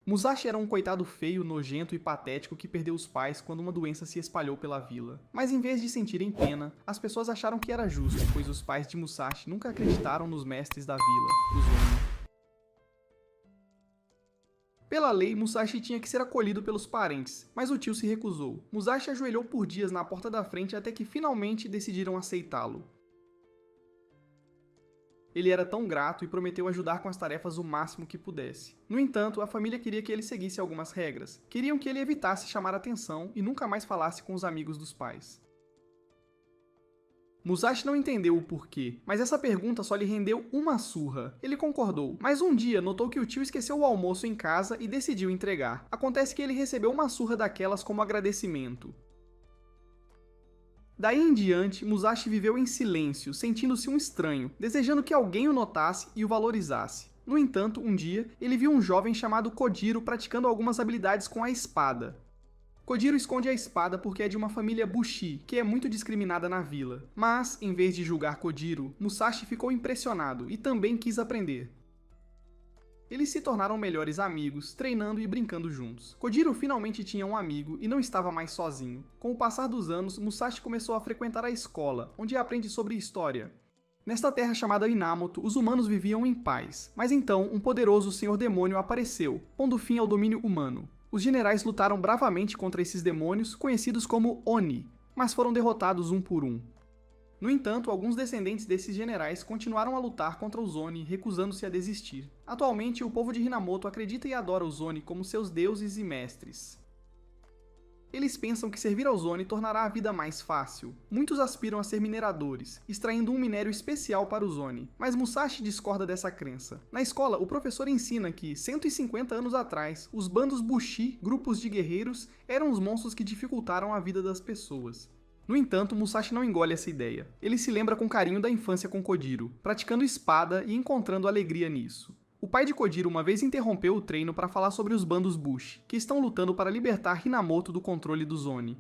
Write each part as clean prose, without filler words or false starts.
Musashi era um coitado feio, nojento e patético que perdeu os pais quando uma doença se espalhou pela vila. Mas em vez de sentirem pena, as pessoas acharam que era justo, pois os pais de Musashi nunca acreditaram nos mestres da vila, os Oni. Pela lei, Musashi tinha que ser acolhido pelos parentes, mas o tio se recusou. Musashi ajoelhou por dias na porta da frente até que finalmente decidiram aceitá-lo. Ele era tão grato e prometeu ajudar com as tarefas o máximo que pudesse. No entanto, a família queria que ele seguisse algumas regras. Queriam que ele evitasse chamar atenção e nunca mais falasse com os amigos dos pais. Musashi não entendeu o porquê, mas essa pergunta só lhe rendeu uma surra. Ele concordou, mas um dia notou que o tio esqueceu o almoço em casa e decidiu entregar. Acontece que ele recebeu uma surra daquelas como agradecimento. Daí em diante, Musashi viveu em silêncio, sentindo-se um estranho, desejando que alguém o notasse e o valorizasse. No entanto, um dia, ele viu um jovem chamado Kojiro praticando algumas habilidades com a espada. Kojiro esconde a espada porque é de uma família Bushi, que é muito discriminada na vila. Mas, em vez de julgar Kojiro, Musashi ficou impressionado e também quis aprender. Eles se tornaram melhores amigos, treinando e brincando juntos. Kojiro finalmente tinha um amigo e não estava mais sozinho. Com o passar dos anos, Musashi começou a frequentar a escola, onde aprende sobre história. Nesta terra chamada Inamoto, os humanos viviam em paz, mas então um poderoso senhor demônio apareceu, pondo fim ao domínio humano. Os generais lutaram bravamente contra esses demônios, conhecidos como Oni, mas foram derrotados um por um. No entanto, alguns descendentes desses generais continuaram a lutar contra os Oni, recusando-se a desistir. Atualmente, o povo de Hinamoto acredita e adora os Oni como seus deuses e mestres. Eles pensam que servir aos Oni tornará a vida mais fácil. Muitos aspiram a ser mineradores, extraindo um minério especial para os Oni, mas Musashi discorda dessa crença. Na escola, o professor ensina que, 150 anos atrás, os bandos Bushi, grupos de guerreiros, eram os monstros que dificultaram a vida das pessoas. No entanto, Musashi não engole essa ideia. Ele se lembra com carinho da infância com Kojiro, praticando espada e encontrando alegria nisso. O pai de Kojiro uma vez interrompeu o treino para falar sobre os bandos Bushi, que estão lutando para libertar Hinamoto do controle dos Oni.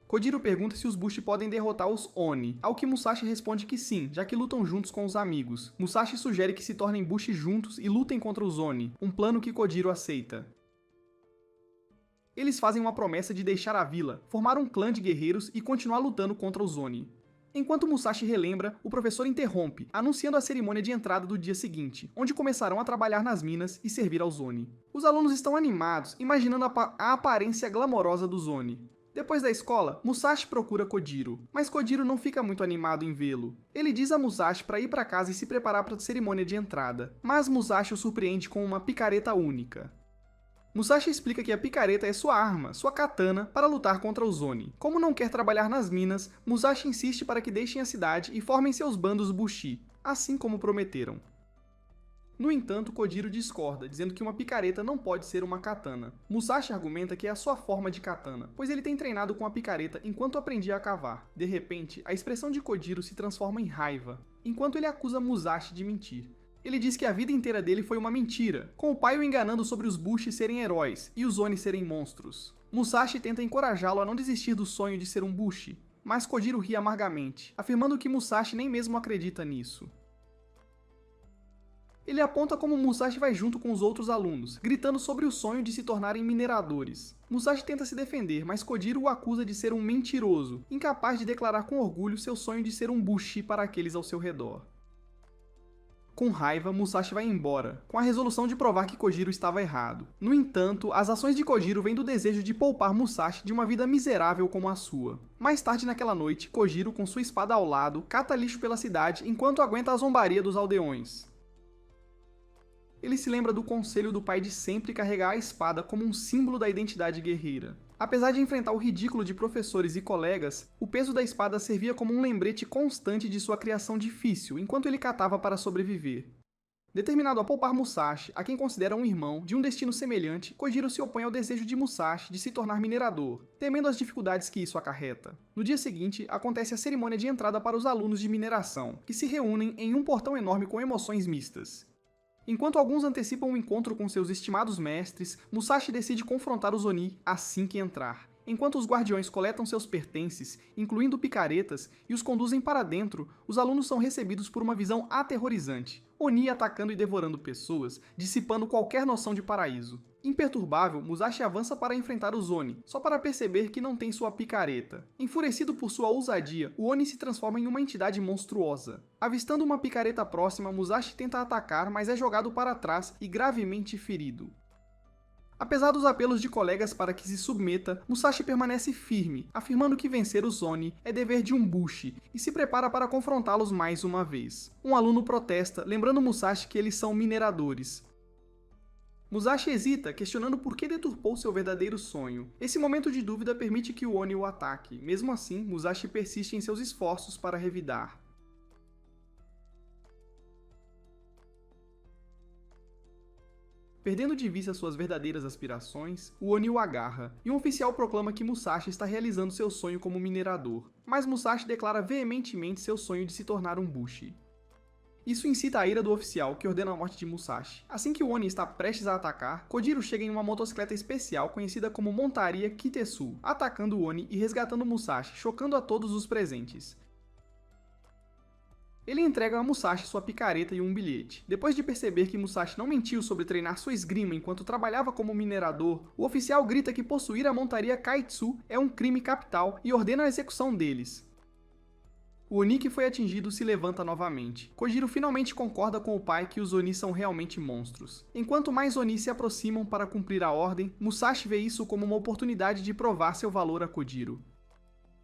Kojiro pergunta se os Bushi podem derrotar os Oni, ao que Musashi responde que sim, já que lutam juntos com os amigos. Musashi sugere que se tornem Bushi juntos e lutem contra os Oni, um plano que Kojiro aceita. Eles fazem uma promessa de deixar a vila, formar um clã de guerreiros e continuar lutando contra os Oni. Enquanto Musashi relembra, o professor interrompe, anunciando a cerimônia de entrada do dia seguinte, onde começarão a trabalhar nas minas e servir aos Oni. Os alunos estão animados, imaginando a aparência glamourosa dos Oni. Depois da escola, Musashi procura Kojiro, mas Kojiro não fica muito animado em vê-lo. Ele diz a Musashi para ir para casa e se preparar para a cerimônia de entrada, mas Musashi o surpreende com uma picareta única. Musashi explica que a picareta é sua arma, sua katana, para lutar contra os Oni. Como não quer trabalhar nas minas, Musashi insiste para que deixem a cidade e formem seus bandos Bushi, assim como prometeram. No entanto, Kojiro discorda, dizendo que uma picareta não pode ser uma katana. Musashi argumenta que é a sua forma de katana, pois ele tem treinado com a picareta enquanto aprendia a cavar. De repente, a expressão de Kojiro se transforma em raiva, enquanto ele acusa Musashi de mentir. Ele diz que a vida inteira dele foi uma mentira, com o pai o enganando sobre os Bushi serem heróis e os Oni serem monstros. Musashi tenta encorajá-lo a não desistir do sonho de ser um Bushi, mas Kojiro ri amargamente, afirmando que Musashi nem mesmo acredita nisso. Ele aponta como Musashi vai junto com os outros alunos, gritando sobre o sonho de se tornarem mineradores. Musashi tenta se defender, mas Kojiro o acusa de ser um mentiroso, incapaz de declarar com orgulho seu sonho de ser um Bushi para aqueles ao seu redor. Com raiva, Musashi vai embora, com a resolução de provar que Kojiro estava errado. No entanto, as ações de Kojiro vêm do desejo de poupar Musashi de uma vida miserável como a sua. Mais tarde naquela noite, Kojiro, com sua espada ao lado, cata lixo pela cidade enquanto aguenta a zombaria dos aldeões. Ele se lembra do conselho do pai de sempre carregar a espada como um símbolo da identidade guerreira. Apesar de enfrentar o ridículo de professores e colegas, o peso da espada servia como um lembrete constante de sua criação difícil enquanto ele catava para sobreviver. Determinado a poupar Musashi, a quem considera um irmão, de um destino semelhante, Kojiro se opõe ao desejo de Musashi de se tornar minerador, temendo as dificuldades que isso acarreta. No dia seguinte, acontece a cerimônia de entrada para os alunos de mineração, que se reúnem em um portão enorme com emoções mistas. Enquanto alguns antecipam um encontro com seus estimados mestres, Musashi decide confrontar os Oni assim que entrar. Enquanto os guardiões coletam seus pertences, incluindo picaretas, e os conduzem para dentro, os alunos são recebidos por uma visão aterrorizante. Oni atacando e devorando pessoas, dissipando qualquer noção de paraíso. Imperturbável, Musashi avança para enfrentar os Oni, só para perceber que não tem sua picareta. Enfurecido por sua ousadia, o Oni se transforma em uma entidade monstruosa. Avistando uma picareta próxima, Musashi tenta atacar, mas é jogado para trás e gravemente ferido. Apesar dos apelos de colegas para que se submeta, Musashi permanece firme, afirmando que vencer os Oni é dever de um Bushi, e se prepara para confrontá-los mais uma vez. Um aluno protesta, lembrando Musashi que eles são mineradores. Musashi hesita, questionando por que deturpou seu verdadeiro sonho. Esse momento de dúvida permite que o Oni o ataque. Mesmo assim, Musashi persiste em seus esforços para revidar. Perdendo de vista suas verdadeiras aspirações, o Oni o agarra, e um oficial proclama que Musashi está realizando seu sonho como minerador. Mas Musashi declara veementemente seu sonho de se tornar um Bushi. Isso incita a ira do oficial, que ordena a morte de Musashi. Assim que o Oni está prestes a atacar, Kojiro chega em uma motocicleta especial conhecida como Montaria Kitetsu, atacando o Oni e resgatando Musashi, chocando a todos os presentes. Ele entrega a Musashi sua picareta e um bilhete. Depois de perceber que Musashi não mentiu sobre treinar sua esgrima enquanto trabalhava como minerador, o oficial grita que possuir a montaria Kaitsu é um crime capital e ordena a execução deles. O Oni que foi atingido se levanta novamente. Kojiro finalmente concorda com o pai que os Oni são realmente monstros. Enquanto mais Oni se aproximam para cumprir a ordem, Musashi vê isso como uma oportunidade de provar seu valor a Kojiro.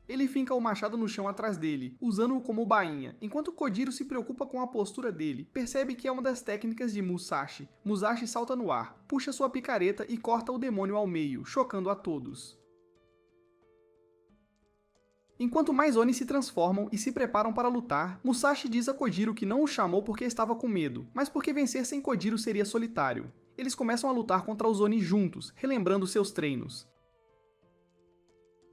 Ele finca o machado no chão atrás dele, usando-o como bainha, enquanto Kojiro se preocupa com a postura dele. Percebe que é uma das técnicas de Musashi. Musashi salta no ar, puxa sua picareta e corta o demônio ao meio, chocando a todos. Enquanto mais Oni se transformam e se preparam para lutar, Musashi diz a Kojiro que não o chamou porque estava com medo, mas porque vencer sem Kojiro seria solitário. Eles começam a lutar contra os Oni juntos, relembrando seus treinos.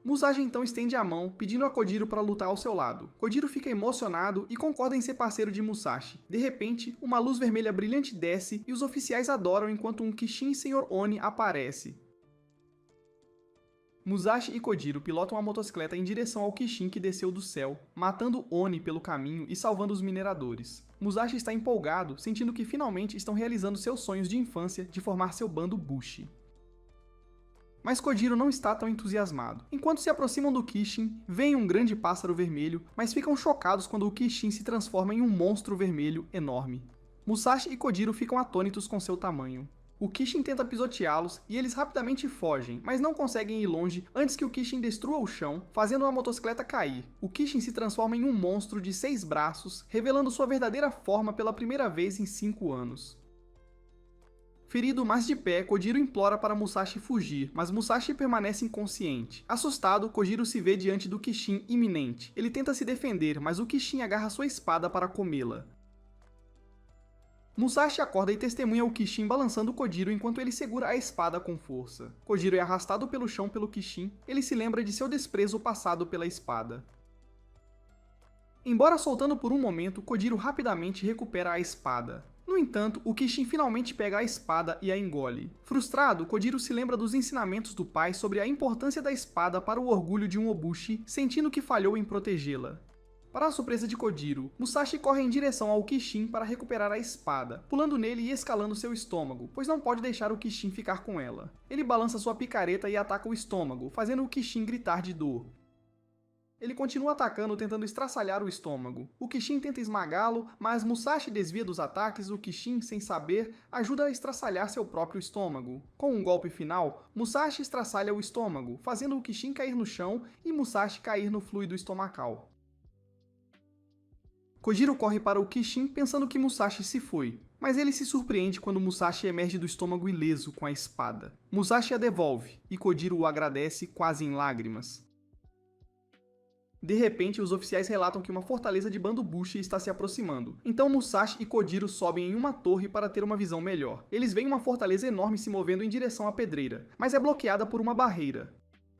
Musashi então estende a mão, pedindo a Kojiro para lutar ao seu lado. Kojiro fica emocionado e concorda em ser parceiro de Musashi. De repente, uma luz vermelha brilhante desce e os oficiais adoram enquanto um Kishin Sr. Oni aparece. Musashi e Kojiro pilotam a motocicleta em direção ao Kishin que desceu do céu, matando Oni pelo caminho e salvando os mineradores. Musashi está empolgado, sentindo que finalmente estão realizando seus sonhos de infância de formar seu bando Bushi. Mas Kojiro não está tão entusiasmado. Enquanto se aproximam do Kishin, veem um grande pássaro vermelho, mas ficam chocados quando o Kishin se transforma em um monstro vermelho enorme. Musashi e Kojiro ficam atônitos com seu tamanho. O Kishin tenta pisoteá-los e eles rapidamente fogem, mas não conseguem ir longe antes que o Kishin destrua o chão, fazendo a motocicleta cair. O Kishin se transforma em um monstro de 6 braços, revelando sua verdadeira forma pela primeira vez em 5 anos. Ferido, mas de pé, Kojiro implora para Musashi fugir, mas Musashi permanece inconsciente. Assustado, Kojiro se vê diante do Kishin iminente. Ele tenta se defender, mas o Kishin agarra sua espada para comê-la. Musashi acorda e testemunha o Kishin balançando Kojiro enquanto ele segura a espada com força. Kojiro é arrastado pelo chão pelo Kishin, ele se lembra de seu desprezo passado pela espada. Embora soltando por um momento, Kojiro rapidamente recupera a espada. No entanto, o Kishin finalmente pega a espada e a engole. Frustrado, Kojiro se lembra dos ensinamentos do pai sobre a importância da espada para o orgulho de um Obushi, sentindo que falhou em protegê-la. Para a surpresa de Kojiro, Musashi corre em direção ao Kishin para recuperar a espada, pulando nele e escalando seu estômago, pois não pode deixar o Kishin ficar com ela. Ele balança sua picareta e ataca o estômago, fazendo o Kishin gritar de dor. Ele continua atacando, tentando estraçalhar o estômago. O Kishin tenta esmagá-lo, mas Musashi desvia dos ataques. O Kishin, sem saber, ajuda a estraçalhar seu próprio estômago. Com um golpe final, Musashi estraçalha o estômago, fazendo o Kishin cair no chão e Musashi cair no fluido estomacal. Kojiro corre para o Kishin pensando que Musashi se foi, mas ele se surpreende quando Musashi emerge do estômago ileso com a espada. Musashi a devolve, e Kojiro o agradece quase em lágrimas. De repente, os oficiais relatam que uma fortaleza de bando Bushi está se aproximando. Então Musashi e Kojiro sobem em uma torre para ter uma visão melhor. Eles veem uma fortaleza enorme se movendo em direção à pedreira, mas é bloqueada por uma barreira.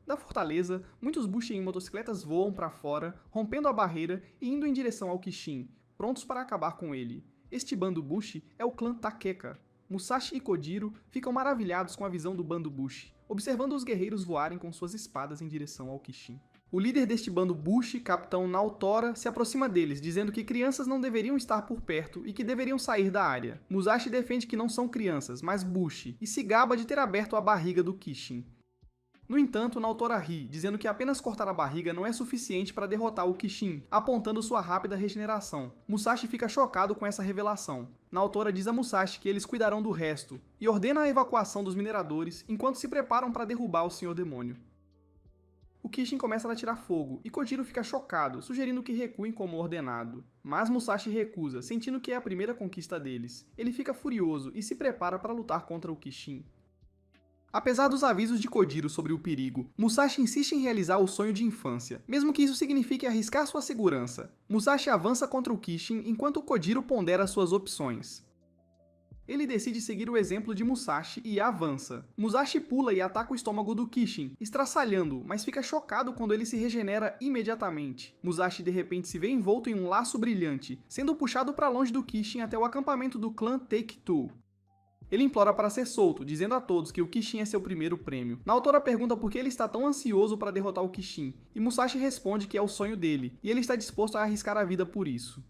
Da fortaleza, muitos Bushi em motocicletas voam para fora, rompendo a barreira e indo em direção ao Kishin, prontos para acabar com ele. Este bando Bushi é o clã Takeka. Musashi e Kojiro ficam maravilhados com a visão do bando Bushi. observando os guerreiros voarem com suas espadas em direção ao Kishin. O líder deste bando Bushi, Capitão Naotora, se aproxima deles, dizendo que crianças não deveriam estar por perto e que deveriam sair da área. Musashi defende que não são crianças, mas Bushi, e se gaba de ter aberto a barriga do Kishin. No entanto, Naotora ri, dizendo que apenas cortar a barriga não é suficiente para derrotar o Kishin, apontando sua rápida regeneração. Musashi fica chocado com essa revelação. Naotora diz a Musashi que eles cuidarão do resto, e ordena a evacuação dos mineradores enquanto se preparam para derrubar o Senhor Demônio. O Kishin começa a atirar fogo, e Kojiro fica chocado, sugerindo que recuem como ordenado. Mas Musashi recusa, sentindo que é a primeira conquista deles. Ele fica furioso e se prepara para lutar contra o Kishin. Apesar dos avisos de Kojiro sobre o perigo, Musashi insiste em realizar o sonho de infância, mesmo que isso signifique arriscar sua segurança. Musashi avança contra o Kishin enquanto Kojiro pondera suas opções. Ele decide seguir o exemplo de Musashi e avança. Musashi pula e ataca o estômago do Kishin, estraçalhando, mas fica chocado quando ele se regenera imediatamente. Musashi de repente se vê envolto em um laço brilhante, sendo puxado para longe do Kishin até o acampamento do clã Take-Two. Ele implora para ser solto, dizendo a todos que o Kishin é seu primeiro prêmio. Naotora pergunta por que ele está tão ansioso para derrotar o Kishin, e Musashi responde que é o sonho dele, e ele está disposto a arriscar a vida por isso.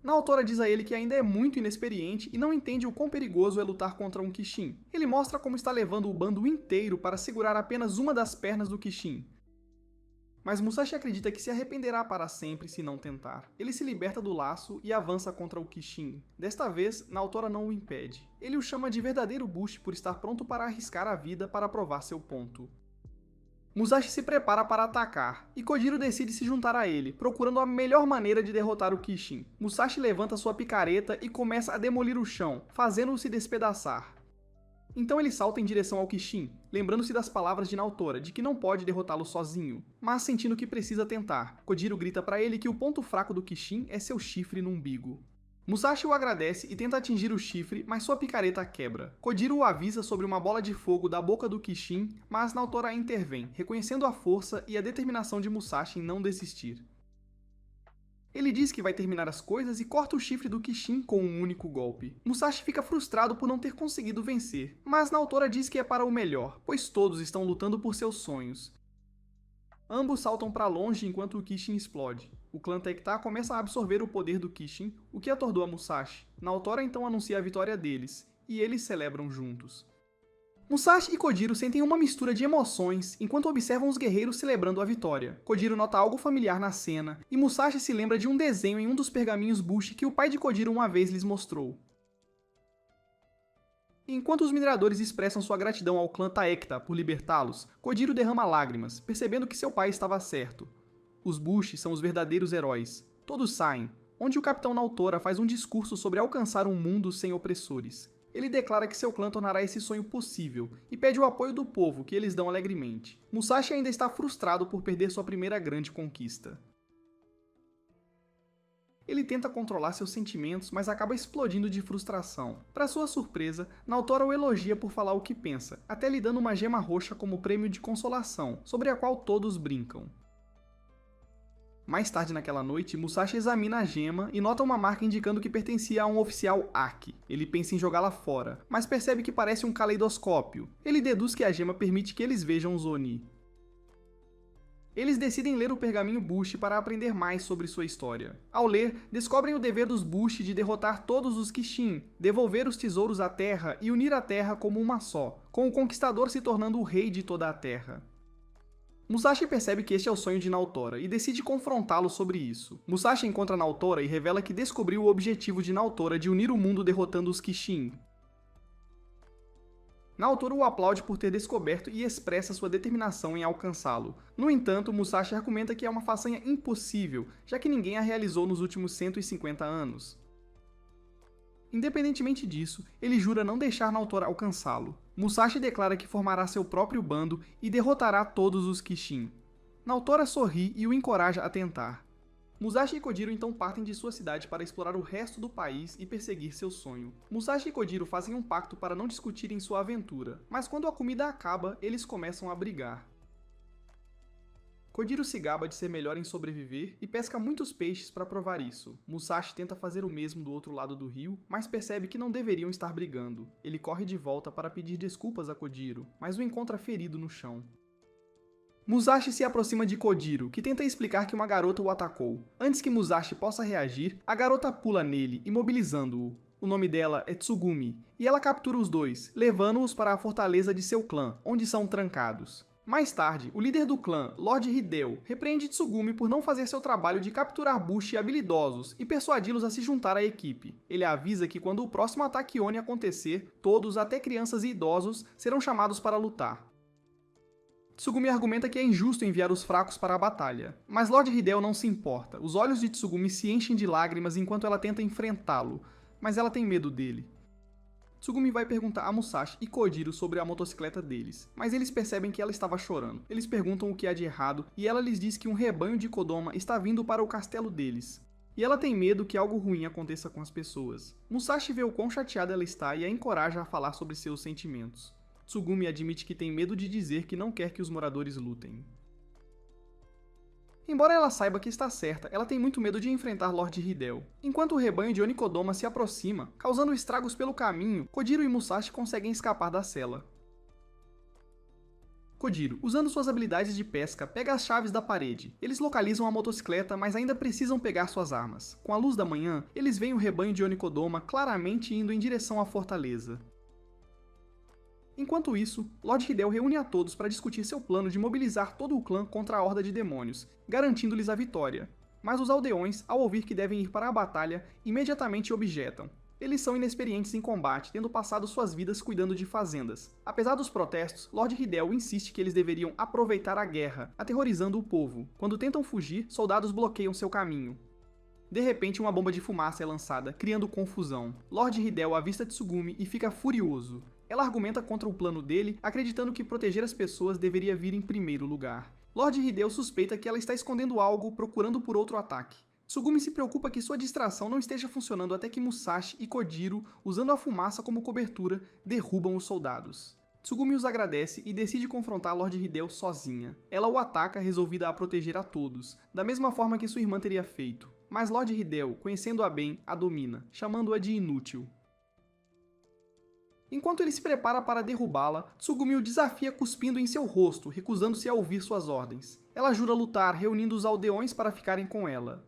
Naotora diz a ele que ainda é muito inexperiente e não entende o quão perigoso é lutar contra um Kishin. Ele mostra como está levando o bando inteiro para segurar apenas uma das pernas do Kishin. Mas Musashi acredita que se arrependerá para sempre se não tentar. Ele se liberta do laço e avança contra o Kishin. Desta vez, Naotora não o impede. Ele o chama de verdadeiro Bushi por estar pronto para arriscar a vida para provar seu ponto. Musashi se prepara para atacar, e Kojiro decide se juntar a ele, procurando a melhor maneira de derrotar o Kishin. Musashi levanta sua picareta e começa a demolir o chão, fazendo-o se despedaçar. Então ele salta em direção ao Kishin, lembrando-se das palavras de Naotora, de que não pode derrotá-lo sozinho, mas sentindo que precisa tentar. Kojiro grita para ele que o ponto fraco do Kishin é seu chifre no umbigo. Musashi o agradece e tenta atingir o chifre, mas sua picareta quebra. Kojiro o avisa sobre uma bola de fogo da boca do Kishin, mas Naotora intervém, reconhecendo a força e a determinação de Musashi em não desistir. Ele diz que vai terminar as coisas e corta o chifre do Kishin com um único golpe. Musashi fica frustrado por não ter conseguido vencer, mas Naotora diz que é para o melhor, pois todos estão lutando por seus sonhos. Ambos saltam para longe enquanto o Kishin explode. O clã Take-Two começa a absorver o poder do Kishin, o que atordoa Musashi. Naotora então anuncia a vitória deles, e eles celebram juntos. Musashi e Kojiro sentem uma mistura de emoções enquanto observam os guerreiros celebrando a vitória. Kojiro nota algo familiar na cena, e Musashi se lembra de um desenho em um dos pergaminhos Bushi que o pai de Kojiro uma vez lhes mostrou. Enquanto os mineradores expressam sua gratidão ao clã Taekta por libertá-los, Kojiro derrama lágrimas, percebendo que seu pai estava certo. Os Bushi são os verdadeiros heróis. Todos saem, onde o Capitão Naotora faz um discurso sobre alcançar um mundo sem opressores. Ele declara que seu clã tornará esse sonho possível e pede o apoio do povo, que eles dão alegremente. Musashi ainda está frustrado por perder sua primeira grande conquista. Ele tenta controlar seus sentimentos, mas acaba explodindo de frustração. Para sua surpresa, Naotora o elogia por falar o que pensa, até lhe dando uma gema roxa como prêmio de consolação, sobre a qual todos brincam. Mais tarde naquela noite, Musashi examina a gema e nota uma marca indicando que pertencia a um oficial Aki. Ele pensa em jogá-la fora, mas percebe que parece um caleidoscópio. Ele deduz que a gema permite que eles vejam os Oni. Eles decidem ler o pergaminho Bushi para aprender mais sobre sua história. Ao ler, descobrem o dever dos Bushi de derrotar todos os Kishin, devolver os tesouros à Terra e unir a Terra como uma só, com o Conquistador se tornando o rei de toda a Terra. Musashi percebe que este é o sonho de Naotora e decide confrontá-lo sobre isso. Musashi encontra Naotora e revela que descobriu o objetivo de Naotora de unir o mundo derrotando os Kishin. Naotora o aplaude por ter descoberto e expressa sua determinação em alcançá-lo. No entanto, Musashi argumenta que é uma façanha impossível, já que ninguém a realizou nos últimos 150 anos. Independentemente disso, ele jura não deixar Naotora alcançá-lo. Musashi declara que formará seu próprio bando e derrotará todos os Kishin. Naotora sorri e o encoraja a tentar. Musashi e Kojiro então partem de sua cidade para explorar o resto do país e perseguir seu sonho. Musashi e Kojiro fazem um pacto para não discutirem sua aventura, mas quando a comida acaba, eles começam a brigar. Kojiro se gaba de ser melhor em sobreviver e pesca muitos peixes para provar isso. Musashi tenta fazer o mesmo do outro lado do rio, mas percebe que não deveriam estar brigando. Ele corre de volta para pedir desculpas a Kojiro, mas o encontra ferido no chão. Musashi se aproxima de Kojiro, que tenta explicar que uma garota o atacou. Antes que Musashi possa reagir, a garota pula nele, imobilizando-o. O nome dela é Tsugumi, e ela captura os dois, levando-os para a fortaleza de seu clã, onde são trancados. Mais tarde, o líder do clã, Lord Hideo, repreende Tsugumi por não fazer seu trabalho de capturar Bushi habilidosos e persuadi-los a se juntar à equipe. Ele avisa que quando o próximo ataque Oni acontecer, todos, até crianças e idosos, serão chamados para lutar. Tsugumi argumenta que é injusto enviar os fracos para a batalha, mas Lord Hideo não se importa. Os olhos de Tsugumi se enchem de lágrimas enquanto ela tenta enfrentá-lo, mas ela tem medo dele. Tsugumi vai perguntar a Musashi e Kojiro sobre a motocicleta deles, mas eles percebem que ela estava chorando. Eles perguntam o que há de errado e ela lhes diz que um rebanho de Kodama está vindo para o castelo deles. E ela tem medo que algo ruim aconteça com as pessoas. Musashi vê o quão chateada ela está e a encoraja a falar sobre seus sentimentos. Tsugumi admite que tem medo de dizer que não quer que os moradores lutem. Embora ela saiba que está certa, ela tem muito medo de enfrentar Lord Hideo. Enquanto o rebanho de Onikodama se aproxima, causando estragos pelo caminho, Kojiro e Musashi conseguem escapar da cela. Kojiro, usando suas habilidades de pesca, pega as chaves da parede. Eles localizam a motocicleta, mas ainda precisam pegar suas armas. Com a luz da manhã, eles veem o rebanho de Onikodama claramente indo em direção à fortaleza. Enquanto isso, Lord Hideo reúne a todos para discutir seu plano de mobilizar todo o clã contra a horda de demônios, garantindo-lhes a vitória. Mas os aldeões, ao ouvir que devem ir para a batalha, imediatamente objetam. Eles são inexperientes em combate, tendo passado suas vidas cuidando de fazendas. Apesar dos protestos, Lord Hideo insiste que eles deveriam aproveitar a guerra, aterrorizando o povo. Quando tentam fugir, soldados bloqueiam seu caminho. De repente, uma bomba de fumaça é lançada, criando confusão. Lord Hideo avista Tsugumi e fica furioso. Ela argumenta contra o plano dele, acreditando que proteger as pessoas deveria vir em primeiro lugar. Lord Hideo suspeita que ela está escondendo algo, procurando por outro ataque. Tsugumi se preocupa que sua distração não esteja funcionando até que Musashi e Kojiro, usando a fumaça como cobertura, derrubam os soldados. Tsugumi os agradece e decide confrontar Lord Hideo sozinha. Ela o ataca, resolvida a proteger a todos, da mesma forma que sua irmã teria feito. Mas Lord Hideo, conhecendo-a bem, a domina, chamando-a de inútil. Enquanto ele se prepara para derrubá-la, Tsugumi o desafia cuspindo em seu rosto, recusando-se a ouvir suas ordens. Ela jura lutar, reunindo os aldeões para ficarem com ela.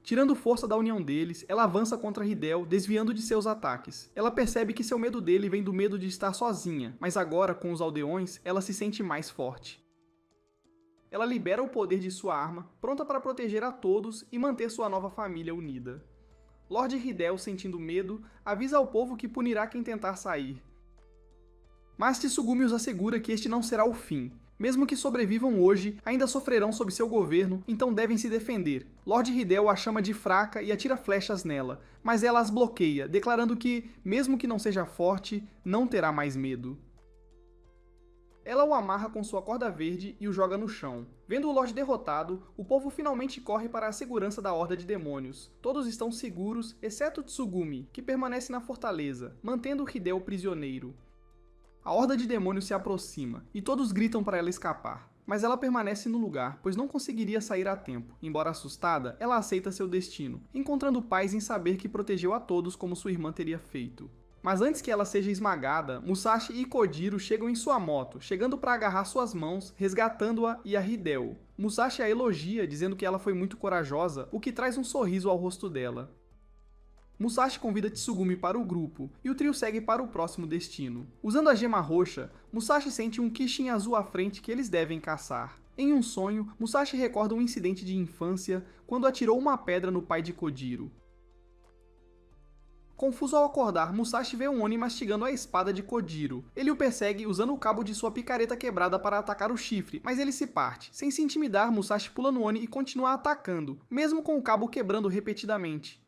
Tirando força da união deles, ela avança contra Hideo, desviando de seus ataques. Ela percebe que seu medo dele vem do medo de estar sozinha, mas agora, com os aldeões, ela se sente mais forte. Ela libera o poder de sua arma, pronta para proteger a todos e manter sua nova família unida. Lord Hideo, sentindo medo, avisa ao povo que punirá quem tentar sair. Mas Tsugumi os assegura que este não será o fim. Mesmo que sobrevivam hoje, ainda sofrerão sob seu governo, então devem se defender. Lord Hideo a chama de fraca e atira flechas nela, mas ela as bloqueia, declarando que, mesmo que não seja forte, não terá mais medo. Ela o amarra com sua corda verde e o joga no chão. Vendo o Lorde derrotado, o povo finalmente corre para a segurança da horda de demônios. Todos estão seguros, exceto Tsugumi, que permanece na fortaleza, mantendo Hideo prisioneiro. A horda de demônios se aproxima, e todos gritam para ela escapar. Mas ela permanece no lugar, pois não conseguiria sair a tempo. Embora assustada, ela aceita seu destino, encontrando paz em saber que protegeu a todos como sua irmã teria feito. Mas antes que ela seja esmagada, Musashi e Kojiro chegam em sua moto, chegando para agarrar suas mãos, resgatando-a e a Hideo. Musashi a elogia, dizendo que ela foi muito corajosa, o que traz um sorriso ao rosto dela. Musashi convida Tsugumi para o grupo, e o trio segue para o próximo destino. Usando a gema roxa, Musashi sente um Kishin azul à frente que eles devem caçar. Em um sonho, Musashi recorda um incidente de infância, quando atirou uma pedra no pai de Kojiro. Confuso ao acordar, Musashi vê um Oni mastigando a espada de Kojiro. Ele o persegue usando o cabo de sua picareta quebrada para atacar o chifre, mas ele se parte. Sem se intimidar, Musashi pula no Oni e continua atacando, mesmo com o cabo quebrando repetidamente.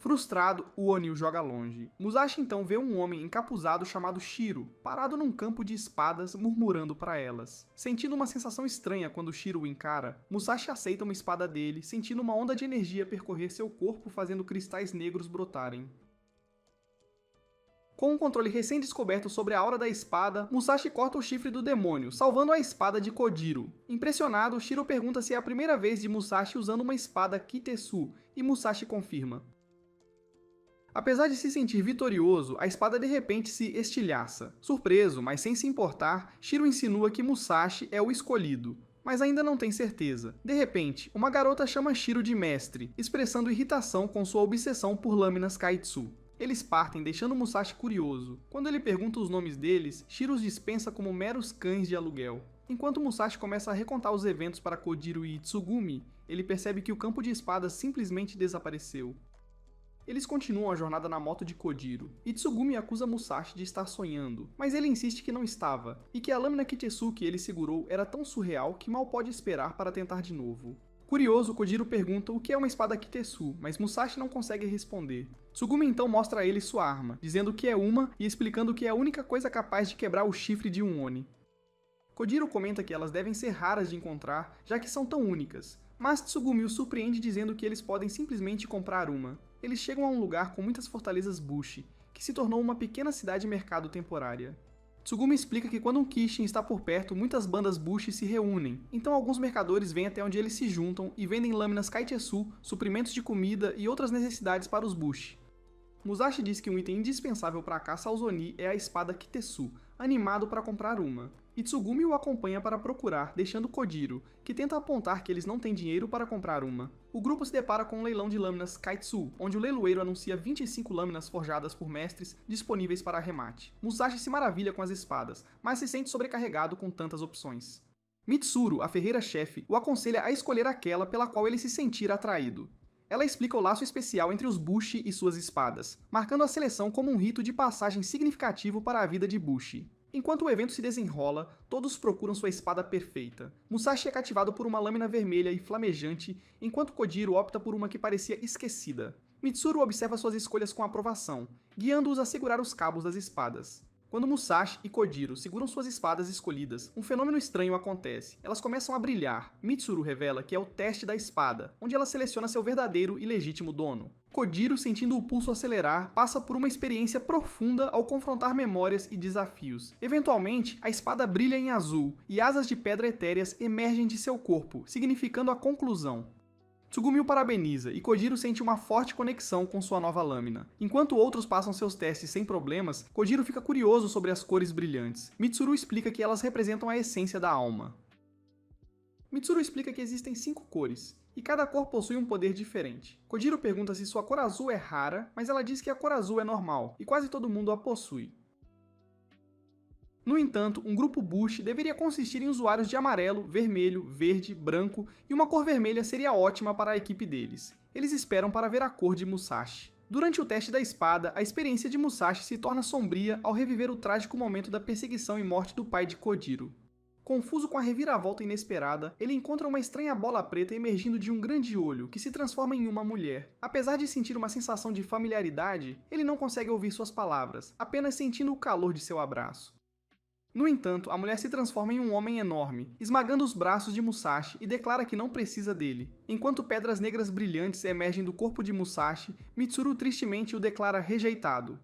Frustrado, o Oni o joga longe. Musashi então vê um homem encapuzado chamado Shiro, parado num campo de espadas, murmurando para elas. Sentindo uma sensação estranha quando Shiro o encara, Musashi aceita uma espada dele, sentindo uma onda de energia percorrer seu corpo, fazendo cristais negros brotarem. Com um controle recém-descoberto sobre a aura da espada, Musashi corta o chifre do demônio, salvando a espada de Kojiro. Impressionado, Shiro pergunta se é a primeira vez de Musashi usando uma espada Kitetsu, e Musashi confirma. Apesar de se sentir vitorioso, a espada de repente se estilhaça. Surpreso, mas sem se importar, Shiro insinua que Musashi é o escolhido, mas ainda não tem certeza. De repente, uma garota chama Shiro de mestre, expressando irritação com sua obsessão por lâminas Kaitsu. Eles partem, deixando Musashi curioso. Quando ele pergunta os nomes deles, Shiro os dispensa como meros cães de aluguel. Enquanto Musashi começa a recontar os eventos para Kojiro e Tsugumi, ele percebe que o campo de espadas simplesmente desapareceu. Eles continuam a jornada na moto de Kojiro, e Tsugumi acusa Musashi de estar sonhando, mas ele insiste que não estava, e que a lâmina Kitetsu que ele segurou era tão surreal que mal pode esperar para tentar de novo. Curioso, Kojiro pergunta o que é uma espada Kitetsu, mas Musashi não consegue responder. Tsugumi então mostra a ele sua arma, dizendo que é uma e explicando que é a única coisa capaz de quebrar o chifre de um Oni. Kojiro comenta que elas devem ser raras de encontrar, já que são tão únicas, mas Tsugumi o surpreende dizendo que eles podem simplesmente comprar uma. Eles chegam a um lugar com muitas fortalezas Bushi, que se tornou uma pequena cidade-mercado temporária. Tsugumi explica que quando um Kishin está por perto, muitas bandas Bushi se reúnem, então alguns mercadores vêm até onde eles se juntam e vendem lâminas Kaitetsu, suprimentos de comida e outras necessidades para os Bushi. Musashi diz que um item indispensável para a caça aos Oni é a espada Kitetsu, animado para comprar uma. E Tsugumi o acompanha para procurar, deixando Kojiro, que tenta apontar que eles não têm dinheiro para comprar uma. O grupo se depara com um leilão de lâminas Kaitsu, onde o leiloeiro anuncia 25 lâminas forjadas por mestres disponíveis para arremate. Musashi se maravilha com as espadas, mas se sente sobrecarregado com tantas opções. Mitsuru, a ferreira-chefe, o aconselha a escolher aquela pela qual ele se sentir atraído. Ela explica o laço especial entre os Bushi e suas espadas, marcando a seleção como um rito de passagem significativo para a vida de Bushi. Enquanto o evento se desenrola, todos procuram sua espada perfeita. Musashi é cativado por uma lâmina vermelha e flamejante, enquanto Kojiro opta por uma que parecia esquecida. Mitsuru observa suas escolhas com aprovação, guiando-os a segurar os cabos das espadas. Quando Musashi e Kojiro seguram suas espadas escolhidas, um fenômeno estranho acontece. Elas começam a brilhar. Mitsuru revela que é o teste da espada, onde ela seleciona seu verdadeiro e legítimo dono. Kojiro, sentindo o pulso acelerar, passa por uma experiência profunda ao confrontar memórias e desafios. Eventualmente, a espada brilha em azul, e asas de pedra etéreas emergem de seu corpo, significando a conclusão. Tsugumi o parabeniza, e Kojiro sente uma forte conexão com sua nova lâmina. Enquanto outros passam seus testes sem problemas, Kojiro fica curioso sobre as cores brilhantes. Mitsuru explica que elas representam a essência da alma. Mitsuru explica que existem 5 cores, e cada cor possui um poder diferente. Kojiro pergunta se sua cor azul é rara, mas ela diz que a cor azul é normal, e quase todo mundo a possui. No entanto, um grupo Bushi deveria consistir em usuários de amarelo, vermelho, verde, branco, e uma cor vermelha seria ótima para a equipe deles. Eles esperam para ver a cor de Musashi. Durante o teste da espada, a experiência de Musashi se torna sombria ao reviver o trágico momento da perseguição e morte do pai de Kojiro. Confuso com a reviravolta inesperada, ele encontra uma estranha bola preta emergindo de um grande olho, que se transforma em uma mulher. Apesar de sentir uma sensação de familiaridade, ele não consegue ouvir suas palavras, apenas sentindo o calor de seu abraço. No entanto, a mulher se transforma em um homem enorme, esmagando os braços de Musashi e declara que não precisa dele. Enquanto pedras negras brilhantes emergem do corpo de Musashi, Mitsuru tristemente o declara rejeitado.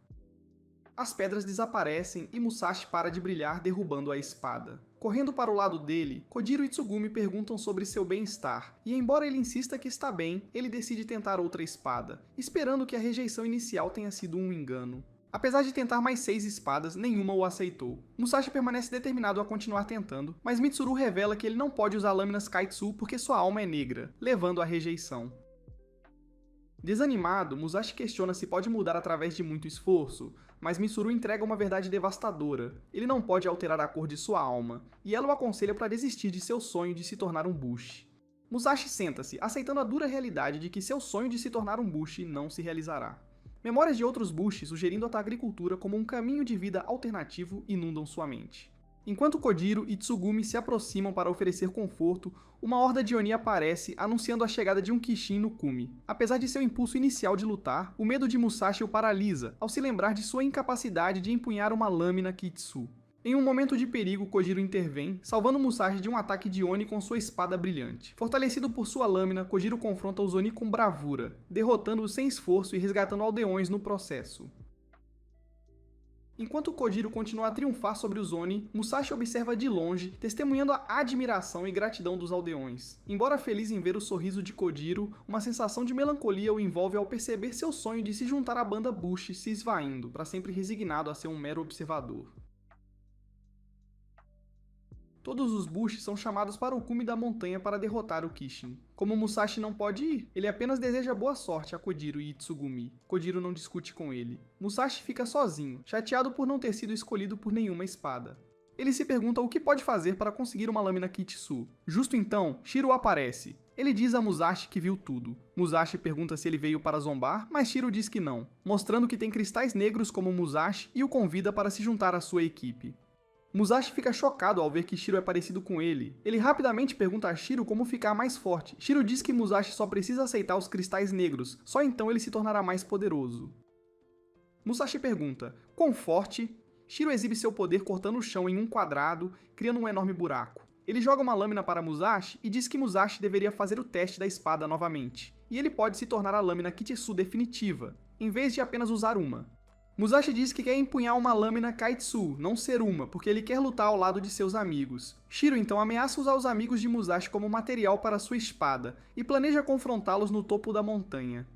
As pedras desaparecem e Musashi para de brilhar, derrubando a espada. Correndo para o lado dele, Kojiro e Tsugumi perguntam sobre seu bem-estar, e embora ele insista que está bem, ele decide tentar outra espada, esperando que a rejeição inicial tenha sido um engano. Apesar de tentar mais 6 espadas, nenhuma o aceitou. Musashi permanece determinado a continuar tentando, mas Mitsuru revela que ele não pode usar lâminas Kaitsu porque sua alma é negra, levando à rejeição. Desanimado, Musashi questiona se pode mudar através de muito esforço, mas Mitsuru entrega uma verdade devastadora. Ele não pode alterar a cor de sua alma, e ela o aconselha para desistir de seu sonho de se tornar um Bushi. Musashi senta-se, aceitando a dura realidade de que seu sonho de se tornar um Bushi não se realizará. Memórias de outros Bushi sugerindo a agricultura como um caminho de vida alternativo inundam sua mente. Enquanto Kojiro e Tsugumi se aproximam para oferecer conforto, uma horda de Oni aparece, anunciando a chegada de um Kishin no cume. Apesar de seu impulso inicial de lutar, o medo de Musashi o paralisa, ao se lembrar de sua incapacidade de empunhar uma lâmina Kitsu. Em um momento de perigo, Kojiro intervém, salvando Musashi de um ataque de Oni com sua espada brilhante. Fortalecido por sua lâmina, Kojiro confronta os Oni com bravura, derrotando-os sem esforço e resgatando aldeões no processo. Enquanto Kojiro continua a triunfar sobre os Oni, Musashi observa de longe, testemunhando a admiração e gratidão dos aldeões. Embora feliz em ver o sorriso de Kojiro, uma sensação de melancolia o envolve ao perceber seu sonho de se juntar à banda Bushi se esvaindo, para sempre resignado a ser um mero observador. Todos os Bushi são chamados para o cume da montanha para derrotar o Kishin. Como Musashi não pode ir, ele apenas deseja boa sorte a Kojiro e Itsugumi. Kojiro não discute com ele. Musashi fica sozinho, chateado por não ter sido escolhido por nenhuma espada. Ele se pergunta o que pode fazer para conseguir uma lâmina Kitsu. Justo então, Shiro aparece. Ele diz a Musashi que viu tudo. Musashi pergunta se ele veio para zombar, mas Shiro diz que não, mostrando que tem cristais negros como Musashi e o convida para se juntar à sua equipe. Musashi fica chocado ao ver que Shiro é parecido com ele. Ele rapidamente pergunta a Shiro como ficar mais forte. Shiro diz que Musashi só precisa aceitar os cristais negros, só então ele se tornará mais poderoso. Musashi pergunta, quão forte? Shiro exibe seu poder cortando o chão em um quadrado, criando um enorme buraco. Ele joga uma lâmina para Musashi e diz que Musashi deveria fazer o teste da espada novamente, e ele pode se tornar a lâmina Kitsu definitiva, em vez de apenas usar uma. Musashi diz que quer empunhar uma lâmina Kaitsu, não ser uma, porque ele quer lutar ao lado de seus amigos. Shiro então ameaça usar os amigos de Musashi como material para sua espada, e planeja confrontá-los no topo da montanha.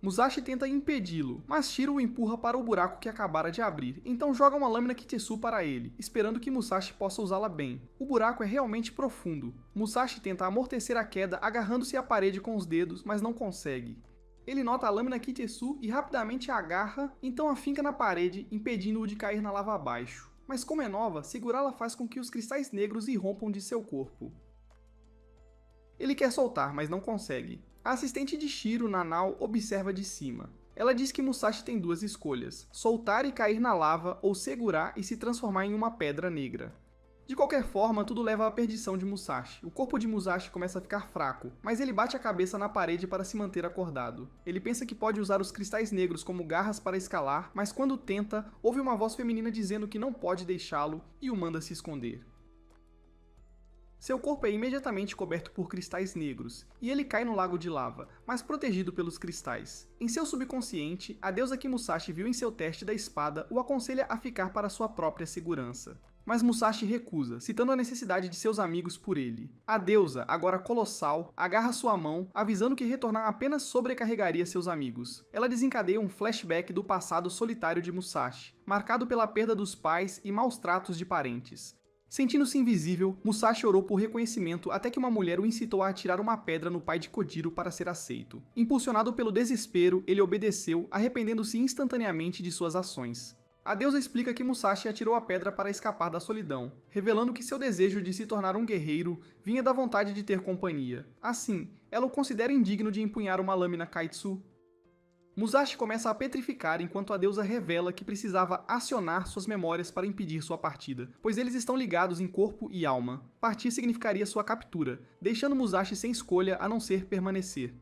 Musashi tenta impedi-lo, mas Shiro o empurra para o buraco que acabara de abrir, então joga uma lâmina Kitsu para ele, esperando que Musashi possa usá-la bem. O buraco é realmente profundo. Musashi tenta amortecer a queda agarrando-se à parede com os dedos, mas não consegue. Ele nota a lâmina Kitsu e rapidamente a agarra, então a finca na parede, impedindo-o de cair na lava abaixo. Mas como é nova, segurá-la faz com que os cristais negros irrompam de seu corpo. Ele quer soltar, mas não consegue. A assistente de Shiro, Nanao, observa de cima. Ela diz que Musashi tem duas escolhas, soltar e cair na lava ou segurar e se transformar em uma pedra negra. De qualquer forma, tudo leva à perdição de Musashi. O corpo de Musashi começa a ficar fraco, mas ele bate a cabeça na parede para se manter acordado. Ele pensa que pode usar os cristais negros como garras para escalar, mas quando tenta, ouve uma voz feminina dizendo que não pode deixá-lo e o manda se esconder. Seu corpo é imediatamente coberto por cristais negros, e ele cai no lago de lava, mas protegido pelos cristais. Em seu subconsciente, a deusa que Musashi viu em seu teste da espada o aconselha a ficar para sua própria segurança. Mas Musashi recusa, citando a necessidade de seus amigos por ele. A deusa, agora colossal, agarra sua mão, avisando que retornar apenas sobrecarregaria seus amigos. Ela desencadeia um flashback do passado solitário de Musashi, marcado pela perda dos pais e maus tratos de parentes. Sentindo-se invisível, Musashi orou por reconhecimento até que uma mulher o incitou a atirar uma pedra no pai de Kojiro para ser aceito. Impulsionado pelo desespero, ele obedeceu, arrependendo-se instantaneamente de suas ações. A deusa explica que Musashi atirou a pedra para escapar da solidão, revelando que seu desejo de se tornar um guerreiro vinha da vontade de ter companhia. Assim, ela o considera indigno de empunhar uma lâmina Kaitsu. Musashi começa a petrificar enquanto a deusa revela que precisava acionar suas memórias para impedir sua partida, pois eles estão ligados em corpo e alma. Partir significaria sua captura, deixando Musashi sem escolha a não ser permanecer.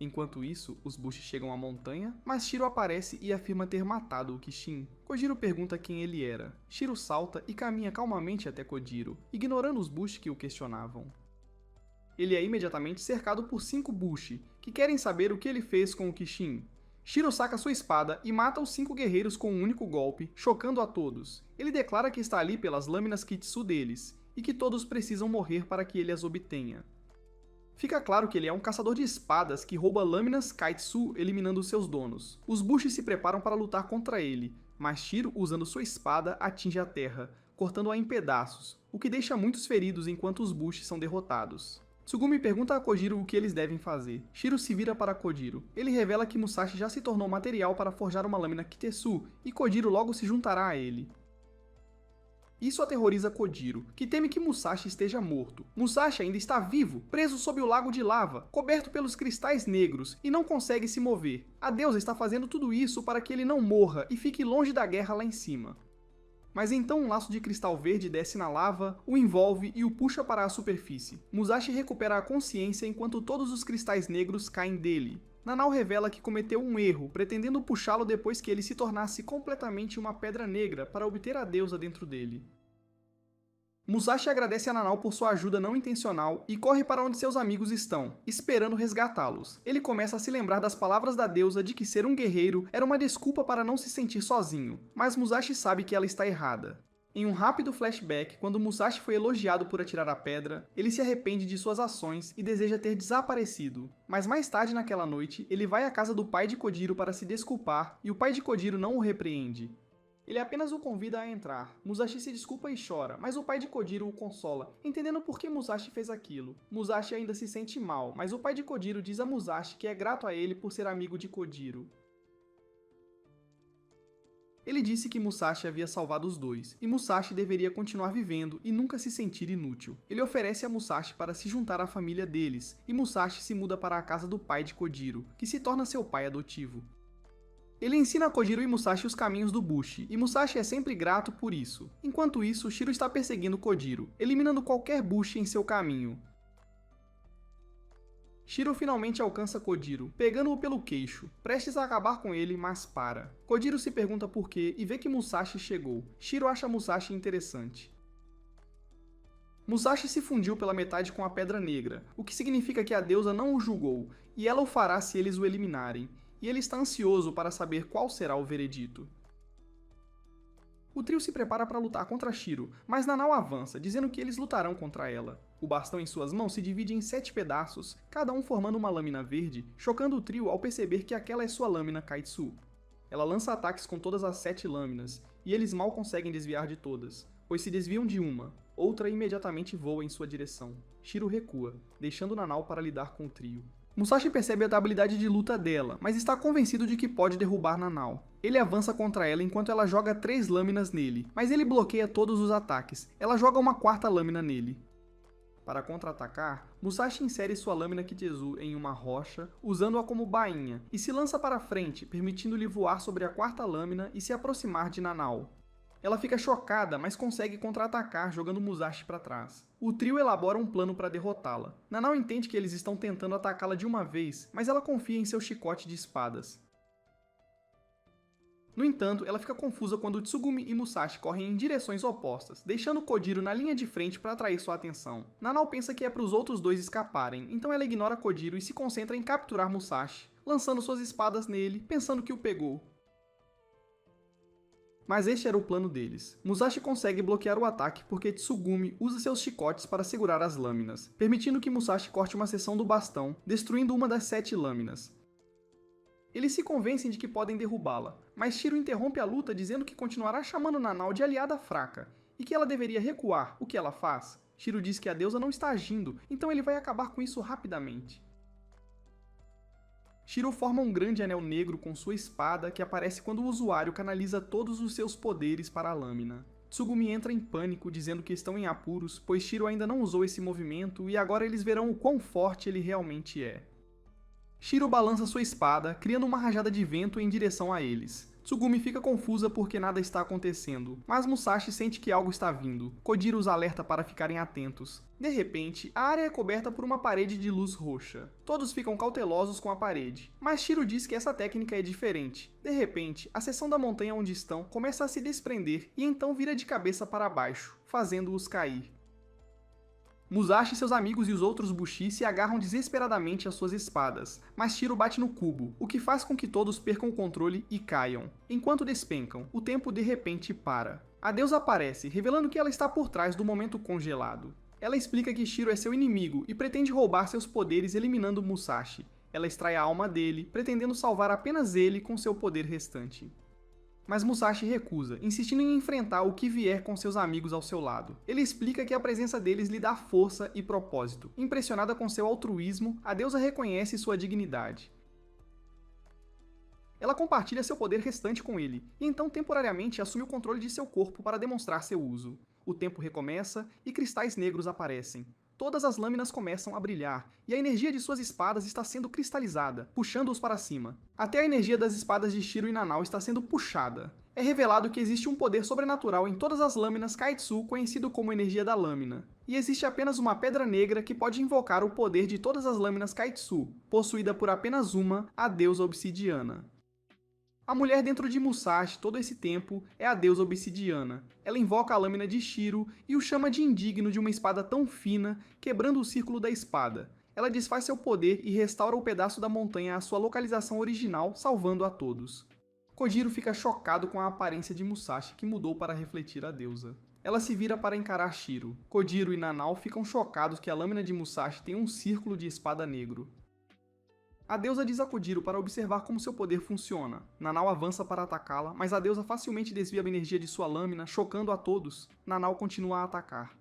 Enquanto isso, os Bushi chegam à montanha, mas Shiro aparece e afirma ter matado o Kishin. Kojiro pergunta quem ele era. Shiro salta e caminha calmamente até Kojiro, ignorando os Bushi que o questionavam. Ele é imediatamente cercado por 5 Bushi, que querem saber o que ele fez com o Kishin. Shiro saca sua espada e mata os 5 guerreiros com um único golpe, chocando a todos. Ele declara que está ali pelas lâminas Kitsu deles, e que todos precisam morrer para que ele as obtenha. Fica claro que ele é um caçador de espadas que rouba lâminas Kaitsu, eliminando seus donos. Os Bushi se preparam para lutar contra ele, mas Shiro, usando sua espada, atinge a terra, cortando-a em pedaços, o que deixa muitos feridos enquanto os Bushi são derrotados. Tsugumi pergunta a Kojiro o que eles devem fazer. Shiro se vira para Kojiro. Ele revela que Musashi já se tornou material para forjar uma lâmina Kitetsu, e Kojiro logo se juntará a ele. Isso aterroriza Kojiro, que teme que Musashi esteja morto. Musashi ainda está vivo, preso sob o lago de lava, coberto pelos cristais negros, e não consegue se mover. A deusa está fazendo tudo isso para que ele não morra e fique longe da guerra lá em cima. Mas então um laço de cristal verde desce na lava, o envolve e o puxa para a superfície. Musashi recupera a consciência enquanto todos os cristais negros caem dele. Nanao revela que cometeu um erro, pretendendo puxá-lo depois que ele se tornasse completamente uma pedra negra para obter a deusa dentro dele. Musashi agradece a Nanao por sua ajuda não intencional e corre para onde seus amigos estão, esperando resgatá-los. Ele começa a se lembrar das palavras da deusa de que ser um guerreiro era uma desculpa para não se sentir sozinho, mas Musashi sabe que ela está errada. Em um rápido flashback, quando Musashi foi elogiado por atirar a pedra, ele se arrepende de suas ações e deseja ter desaparecido. Mas mais tarde naquela noite, ele vai à casa do pai de Kojiro para se desculpar e o pai de Kojiro não o repreende. Ele apenas o convida a entrar. Musashi se desculpa e chora, mas o pai de Kojiro o consola, entendendo por que Musashi fez aquilo. Musashi ainda se sente mal, mas o pai de Kojiro diz a Musashi que é grato a ele por ser amigo de Kojiro. Ele disse que Musashi havia salvado os dois, e Musashi deveria continuar vivendo e nunca se sentir inútil. Ele oferece a Musashi para se juntar à família deles, e Musashi se muda para a casa do pai de Kojiro, que se torna seu pai adotivo. Ele ensina a Kojiro e Musashi os caminhos do Bushi, e Musashi é sempre grato por isso. Enquanto isso, Shiro está perseguindo Kojiro, eliminando qualquer Bushi em seu caminho. Shiro finalmente alcança Kojiro, pegando-o pelo queixo, prestes a acabar com ele, mas para. Kojiro se pergunta por quê e vê que Musashi chegou. Shiro acha Musashi interessante. Musashi se fundiu pela metade com a Pedra Negra, o que significa que a deusa não o julgou, e ela o fará se eles o eliminarem. E ele está ansioso para saber qual será o veredito. O trio se prepara para lutar contra Shiro, mas Nanao avança, dizendo que eles lutarão contra ela. O bastão em suas mãos se divide em 7 pedaços, cada um formando uma lâmina verde, chocando o trio ao perceber que aquela é sua lâmina Kaitsu. Ela lança ataques com todas as 7 lâminas, e eles mal conseguem desviar de todas, pois se desviam de uma, outra imediatamente voa em sua direção. Shiro recua, deixando Nanao para lidar com o trio. Musashi percebe a habilidade de luta dela, mas está convencido de que pode derrubar Nanao. Ele avança contra ela enquanto ela joga 3 lâminas nele, mas ele bloqueia todos os ataques. Ela joga uma 4ª lâmina nele. Para contra-atacar, Musashi insere sua lâmina Kitezu em uma rocha, usando-a como bainha, e se lança para frente, permitindo-lhe voar sobre a 4ª lâmina e se aproximar de Nanao. Ela fica chocada, mas consegue contra-atacar jogando Musashi para trás. O trio elabora um plano para derrotá-la. Nanao entende que eles estão tentando atacá-la de uma vez, mas ela confia em seu chicote de espadas. No entanto, ela fica confusa quando Tsugumi e Musashi correm em direções opostas, deixando Kojiro na linha de frente para atrair sua atenção. Nanao pensa que é para os outros dois escaparem, então ela ignora Kojiro e se concentra em capturar Musashi, lançando suas espadas nele, pensando que o pegou. Mas este era o plano deles. Musashi consegue bloquear o ataque porque Tsugumi usa seus chicotes para segurar as lâminas, permitindo que Musashi corte uma seção do bastão, destruindo uma das 7 lâminas. Eles se convencem de que podem derrubá-la, mas Shiro interrompe a luta dizendo que continuará chamando Nanao de aliada fraca, e que ela deveria recuar, o que ela faz. Shiro diz que a deusa não está agindo, então ele vai acabar com isso rapidamente. Shiro forma um grande anel negro com sua espada que aparece quando o usuário canaliza todos os seus poderes para a lâmina. Tsugumi entra em pânico, dizendo que estão em apuros, pois Shiro ainda não usou esse movimento e agora eles verão o quão forte ele realmente é. Shiro balança sua espada, criando uma rajada de vento em direção a eles. Tsugumi fica confusa porque nada está acontecendo, mas Musashi sente que algo está vindo. Kojiro os alerta para ficarem atentos. De repente, a área é coberta por uma parede de luz roxa. Todos ficam cautelosos com a parede, mas Shiro diz que essa técnica é diferente. De repente, a seção da montanha onde estão começa a se desprender e então vira de cabeça para baixo, fazendo-os cair. Musashi, seus amigos e os outros Bushi se agarram desesperadamente às suas espadas, mas Shiro bate no cubo, o que faz com que todos percam o controle e caiam. Enquanto despencam, o tempo de repente para. A deusa aparece, revelando que ela está por trás do momento congelado. Ela explica que Shiro é seu inimigo e pretende roubar seus poderes eliminando Musashi. Ela extrai a alma dele, pretendendo salvar apenas ele com seu poder restante. Mas Musashi recusa, insistindo em enfrentar o que vier com seus amigos ao seu lado. Ele explica que a presença deles lhe dá força e propósito. Impressionada com seu altruísmo, a deusa reconhece sua dignidade. Ela compartilha seu poder restante com ele, e então temporariamente assume o controle de seu corpo para demonstrar seu uso. O tempo recomeça e cristais negros aparecem. Todas as lâminas começam a brilhar, e a energia de suas espadas está sendo cristalizada, puxando-os para cima. Até a energia das espadas de Shiro e Nanao está sendo puxada. É revelado que existe um poder sobrenatural em todas as lâminas Kaitsu, conhecido como energia da lâmina. E existe apenas uma pedra negra que pode invocar o poder de todas as lâminas Kaitsu, possuída por apenas uma, a deusa obsidiana. A mulher dentro de Musashi todo esse tempo é a deusa obsidiana. Ela invoca a lâmina de Shiro e o chama de indigno de uma espada tão fina, quebrando o círculo da espada. Ela desfaz seu poder e restaura o pedaço da montanha à sua localização original, salvando a todos. Kojiro fica chocado com a aparência de Musashi, que mudou para refletir a deusa. Ela se vira para encarar Shiro. Kojiro e Nanao ficam chocados que a lâmina de Musashi tem um círculo de espada negro. A deusa diz a Kojiro para observar como seu poder funciona. Nanao avança para atacá-la, mas a deusa facilmente desvia a energia de sua lâmina, chocando a todos. Nanao continua a atacar.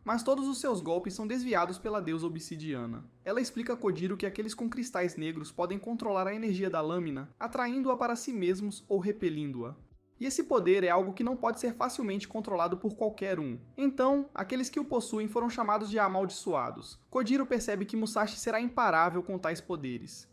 Mas todos os seus golpes são desviados pela deusa obsidiana. Ela explica a Kojiro que aqueles com cristais negros podem controlar a energia da lâmina, atraindo-a para si mesmos ou repelindo-a. E esse poder é algo que não pode ser facilmente controlado por qualquer um. Então, aqueles que o possuem foram chamados de amaldiçoados. Kojiro percebe que Musashi será imparável com tais poderes.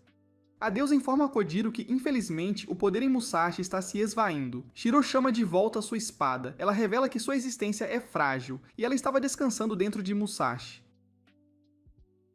A deusa informa a Kojiro que, infelizmente, o poder em Musashi está se esvaindo. Shiro chama de volta sua espada. Ela revela que sua existência é frágil, e ela estava descansando dentro de Musashi.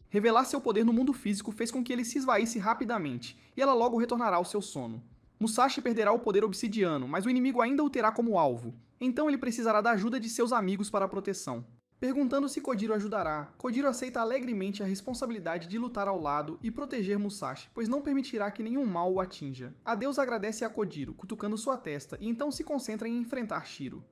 Revelar seu poder no mundo físico fez com que ele se esvaísse rapidamente, e ela logo retornará ao seu sono. Musashi perderá o poder obsidiano, mas o inimigo ainda o terá como alvo. Então ele precisará da ajuda de seus amigos para a proteção. Perguntando se Kojiro ajudará, Kojiro aceita alegremente a responsabilidade de lutar ao lado e proteger Musashi, pois não permitirá que nenhum mal o atinja. A deusa agradece a Kojiro, cutucando sua testa, e então se concentra em enfrentar Shiro.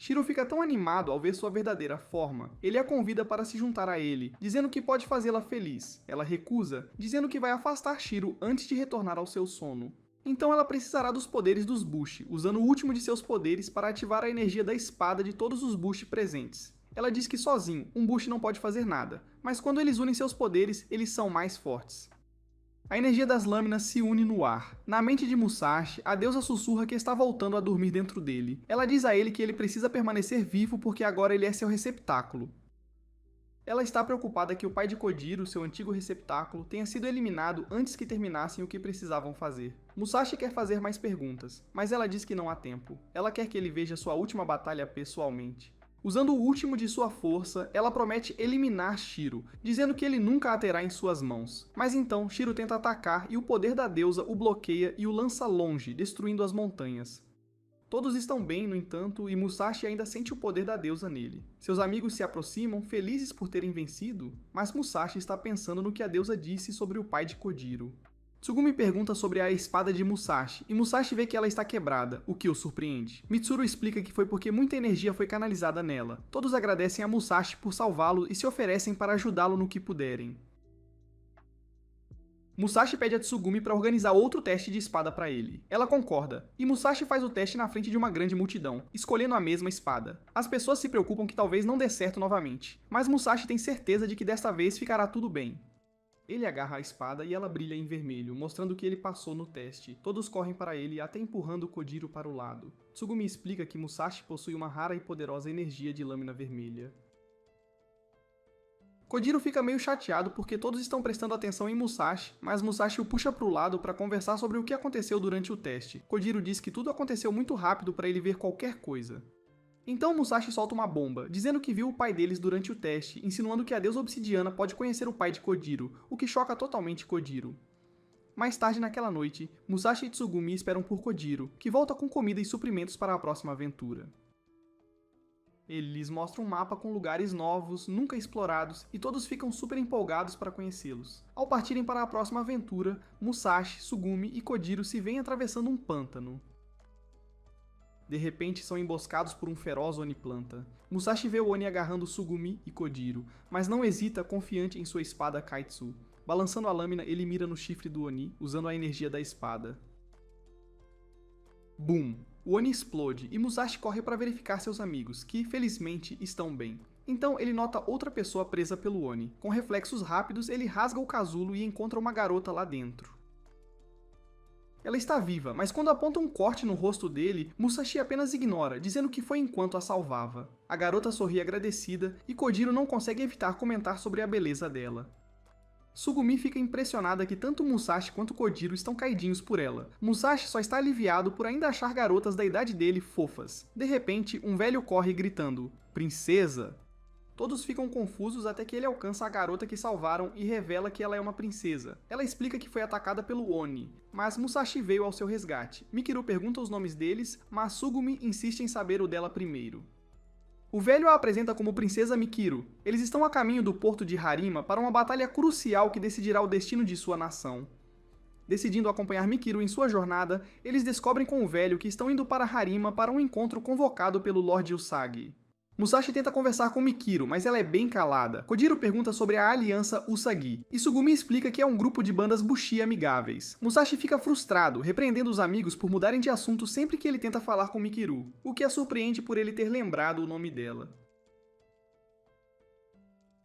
Shiro fica tão animado ao ver sua verdadeira forma. Ele a convida para se juntar a ele, dizendo que pode fazê-la feliz. Ela recusa, dizendo que vai afastar Shiro antes de retornar ao seu sono. Então ela precisará dos poderes dos Bushi, usando o último de seus poderes para ativar a energia da espada de todos os Bushi presentes. Ela diz que sozinho, um Bushi não pode fazer nada, mas quando eles unem seus poderes, eles são mais fortes. A energia das lâminas se une no ar. Na mente de Musashi, a deusa sussurra que está voltando a dormir dentro dele. Ela diz a ele que ele precisa permanecer vivo porque agora ele é seu receptáculo. Ela está preocupada que o pai de Kojiro, seu antigo receptáculo, tenha sido eliminado antes que terminassem o que precisavam fazer. Musashi quer fazer mais perguntas, mas ela diz que não há tempo. Ela quer que ele veja sua última batalha pessoalmente. Usando o último de sua força, ela promete eliminar Shiro, dizendo que ele nunca a terá em suas mãos. Mas então, Shiro tenta atacar e o poder da deusa o bloqueia e o lança longe, destruindo as montanhas. Todos estão bem, no entanto, e Musashi ainda sente o poder da deusa nele. Seus amigos se aproximam, felizes por terem vencido, mas Musashi está pensando no que a deusa disse sobre o pai de Kojiro. Tsugumi pergunta sobre a espada de Musashi, e Musashi vê que ela está quebrada, o que o surpreende. Mitsuru explica que foi porque muita energia foi canalizada nela. Todos agradecem a Musashi por salvá-lo e se oferecem para ajudá-lo no que puderem. Musashi pede a Tsugumi para organizar outro teste de espada para ele. Ela concorda, e Musashi faz o teste na frente de uma grande multidão, escolhendo a mesma espada. As pessoas se preocupam que talvez não dê certo novamente, mas Musashi tem certeza de que desta vez ficará tudo bem. Ele agarra a espada e ela brilha em vermelho, mostrando que ele passou no teste. Todos correm para ele, até empurrando Kojiro para o lado. Tsugumi explica que Musashi possui uma rara e poderosa energia de lâmina vermelha. Kojiro fica meio chateado porque todos estão prestando atenção em Musashi, mas Musashi o puxa para o lado para conversar sobre o que aconteceu durante o teste. Kojiro diz que tudo aconteceu muito rápido para ele ver qualquer coisa. Então Musashi solta uma bomba, dizendo que viu o pai deles durante o teste, insinuando que a deusa obsidiana pode conhecer o pai de Kojiro, o que choca totalmente Kojiro. Mais tarde naquela noite, Musashi e Tsugumi esperam por Kojiro, que volta com comida e suprimentos para a próxima aventura. Ele lhes mostra um mapa com lugares novos, nunca explorados, e todos ficam super empolgados para conhecê-los. Ao partirem para a próxima aventura, Musashi, Tsugumi e Kojiro se veem atravessando um pântano. De repente, são emboscados por um feroz Oni-planta. Musashi vê o Oni agarrando Tsugumi e Kojiro, mas não hesita, confiante em sua espada Kaitsu. Balançando a lâmina, ele mira no chifre do Oni, usando a energia da espada. Boom! O Oni explode e Musashi corre para verificar seus amigos, que, felizmente, estão bem. Então ele nota outra pessoa presa pelo Oni. Com reflexos rápidos, ele rasga o casulo e encontra uma garota lá dentro. Ela está viva, mas quando aponta um corte no rosto dele, Musashi apenas ignora, dizendo que foi enquanto a salvava. A garota sorri agradecida e Kojiro não consegue evitar comentar sobre a beleza dela. Tsugumi fica impressionada que tanto Musashi quanto Kojiro estão caidinhos por ela. Musashi só está aliviado por ainda achar garotas da idade dele fofas. De repente, um velho corre gritando, "Princesa!" Todos ficam confusos até que ele alcança a garota que salvaram e revela que ela é uma princesa. Ela explica que foi atacada pelo Oni, mas Musashi veio ao seu resgate. Mikiru pergunta os nomes deles, mas Tsugumi insiste em saber o dela primeiro. O velho a apresenta como Princesa Mikiru. Eles estão a caminho do porto de Harima para uma batalha crucial que decidirá o destino de sua nação. Decidindo acompanhar Mikiru em sua jornada, eles descobrem com o velho que estão indo para Harima para um encontro convocado pelo Lord Usagi. Musashi tenta conversar com Mikiru, mas ela é bem calada. Kojiro pergunta sobre a aliança Usagi, e Tsugumi explica que é um grupo de bandas bushi amigáveis. Musashi fica frustrado, repreendendo os amigos por mudarem de assunto sempre que ele tenta falar com Mikiru, o que a surpreende por ele ter lembrado o nome dela.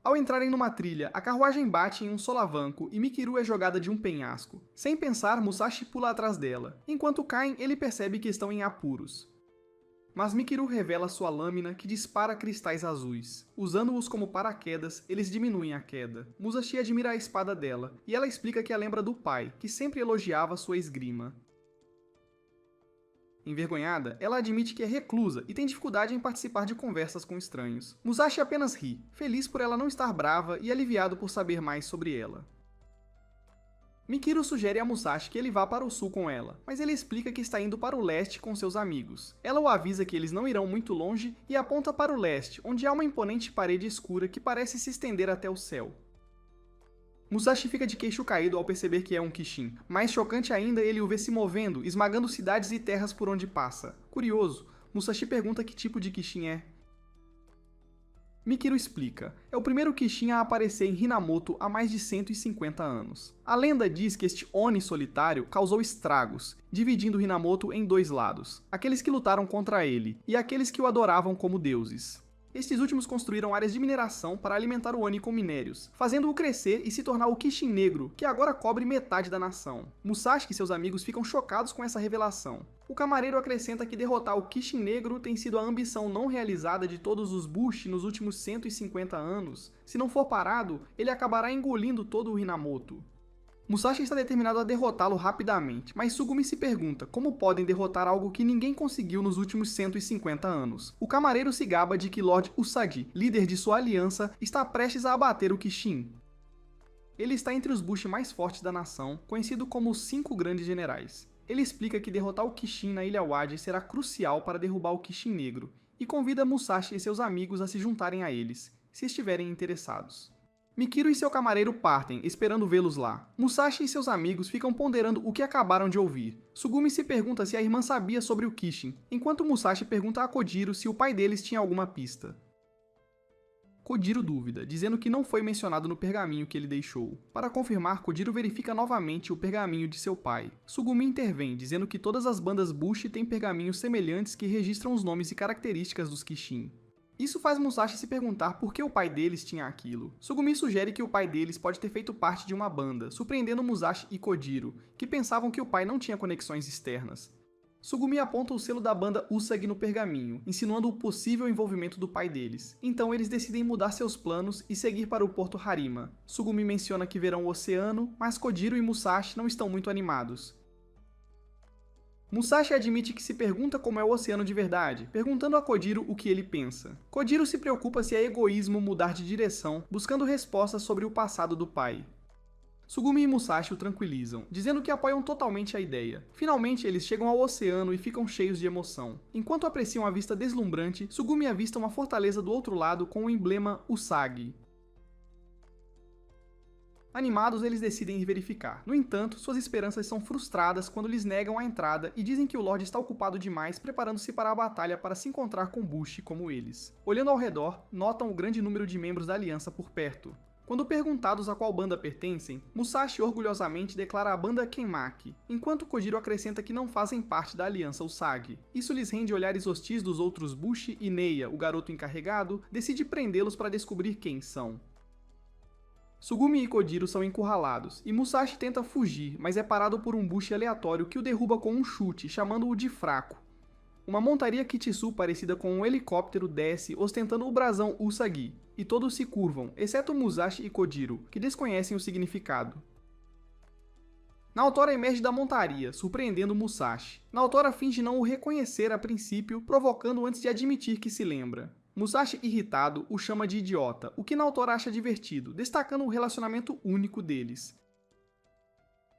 Ao entrarem numa trilha, a carruagem bate em um solavanco e Mikiru é jogada de um penhasco. Sem pensar, Musashi pula atrás dela. Enquanto caem, ele percebe que estão em apuros. Mas Mikiru revela sua lâmina que dispara cristais azuis. Usando-os como paraquedas, eles diminuem a queda. Musashi admira a espada dela, e ela explica que a lembra do pai, que sempre elogiava sua esgrima. Envergonhada, ela admite que é reclusa e tem dificuldade em participar de conversas com estranhos. Musashi apenas ri, feliz por ela não estar brava e aliviado por saber mais sobre ela. Mikiru sugere a Musashi que ele vá para o sul com ela, mas ele explica que está indo para o leste com seus amigos. Ela o avisa que eles não irão muito longe e aponta para o leste, onde há uma imponente parede escura que parece se estender até o céu. Musashi fica de queixo caído ao perceber que é um Kishin. Mais chocante ainda, ele o vê se movendo, esmagando cidades e terras por onde passa. Curioso, Musashi pergunta que tipo de Kishin é. Mikiru explica, é o primeiro Kishin a aparecer em Hinamoto há mais de 150 anos. A lenda diz que este Oni solitário causou estragos, dividindo Hinamoto em dois lados, aqueles que lutaram contra ele e aqueles que o adoravam como deuses. Estes últimos construíram áreas de mineração para alimentar o Oni com minérios, fazendo-o crescer e se tornar o Kishin Negro, que agora cobre metade da nação. Musashi e seus amigos ficam chocados com essa revelação. O camareiro acrescenta que derrotar o Kishin Negro tem sido a ambição não realizada de todos os Bushi nos últimos 150 anos. Se não for parado, ele acabará engolindo todo o Hinamoto. Musashi está determinado a derrotá-lo rapidamente, mas Tsugumi se pergunta como podem derrotar algo que ninguém conseguiu nos últimos 150 anos. O camareiro se gaba de que Lord Usagi, líder de sua aliança, está prestes a abater o Kishin. Ele está entre os Bushi mais fortes da nação, conhecido como os 5 grandes generais. Ele explica que derrotar o Kishin na Ilha Wadi será crucial para derrubar o Kishin Negro, e convida Musashi e seus amigos a se juntarem a eles, se estiverem interessados. Mikiru e seu camareiro partem, esperando vê-los lá. Musashi e seus amigos ficam ponderando o que acabaram de ouvir. Tsugumi se pergunta se a irmã sabia sobre o Kishin, enquanto Musashi pergunta a Kojiro se o pai deles tinha alguma pista. Kojiro duvida, dizendo que não foi mencionado no pergaminho que ele deixou. Para confirmar, Kojiro verifica novamente o pergaminho de seu pai. Tsugumi intervém, dizendo que todas as bandas Bushi têm pergaminhos semelhantes que registram os nomes e características dos Kishin. Isso faz Musashi se perguntar por que o pai deles tinha aquilo. Tsugumi sugere que o pai deles pode ter feito parte de uma banda, surpreendendo Musashi e Kojiro, que pensavam que o pai não tinha conexões externas. Tsugumi aponta o selo da banda Usagi no pergaminho, insinuando o possível envolvimento do pai deles. Então eles decidem mudar seus planos e seguir para o porto Harima. Tsugumi menciona que verão o oceano, mas Kojiro e Musashi não estão muito animados. Musashi admite que se pergunta como é o oceano de verdade, perguntando a Kojiro o que ele pensa. Kojiro se preocupa se é egoísmo mudar de direção, buscando respostas sobre o passado do pai. Tsugumi e Musashi o tranquilizam, dizendo que apoiam totalmente a ideia. Finalmente, eles chegam ao oceano e ficam cheios de emoção. Enquanto apreciam a vista deslumbrante, Tsugumi avista uma fortaleza do outro lado com o emblema Usagi. Animados, eles decidem ir verificar. No entanto, suas esperanças são frustradas quando lhes negam a entrada e dizem que o Lorde está ocupado demais preparando-se para a batalha para se encontrar com Bushi como eles. Olhando ao redor, notam o grande número de membros da aliança por perto. Quando perguntados a qual banda pertencem, Musashi orgulhosamente declara a banda Kenmaki, enquanto Kojiro acrescenta que não fazem parte da aliança Usagi. Isso lhes rende olhares hostis dos outros Bushi e Neia, o garoto encarregado, decide prendê-los para descobrir quem são. Tsugumi e Kojiro são encurralados, e Musashi tenta fugir, mas é parado por um Bushi aleatório que o derruba com um chute, chamando-o de fraco. Uma montaria Kitsu parecida com um helicóptero desce, ostentando o brasão Usagi, e todos se curvam, exceto Musashi e Kojiro, que desconhecem o significado. Naotora emerge da montaria, surpreendendo Musashi. Naotora finge não o reconhecer a princípio, provocando antes de admitir que se lembra. Musashi, irritado, o chama de idiota, o que Naotora acha divertido, destacando o relacionamento único deles.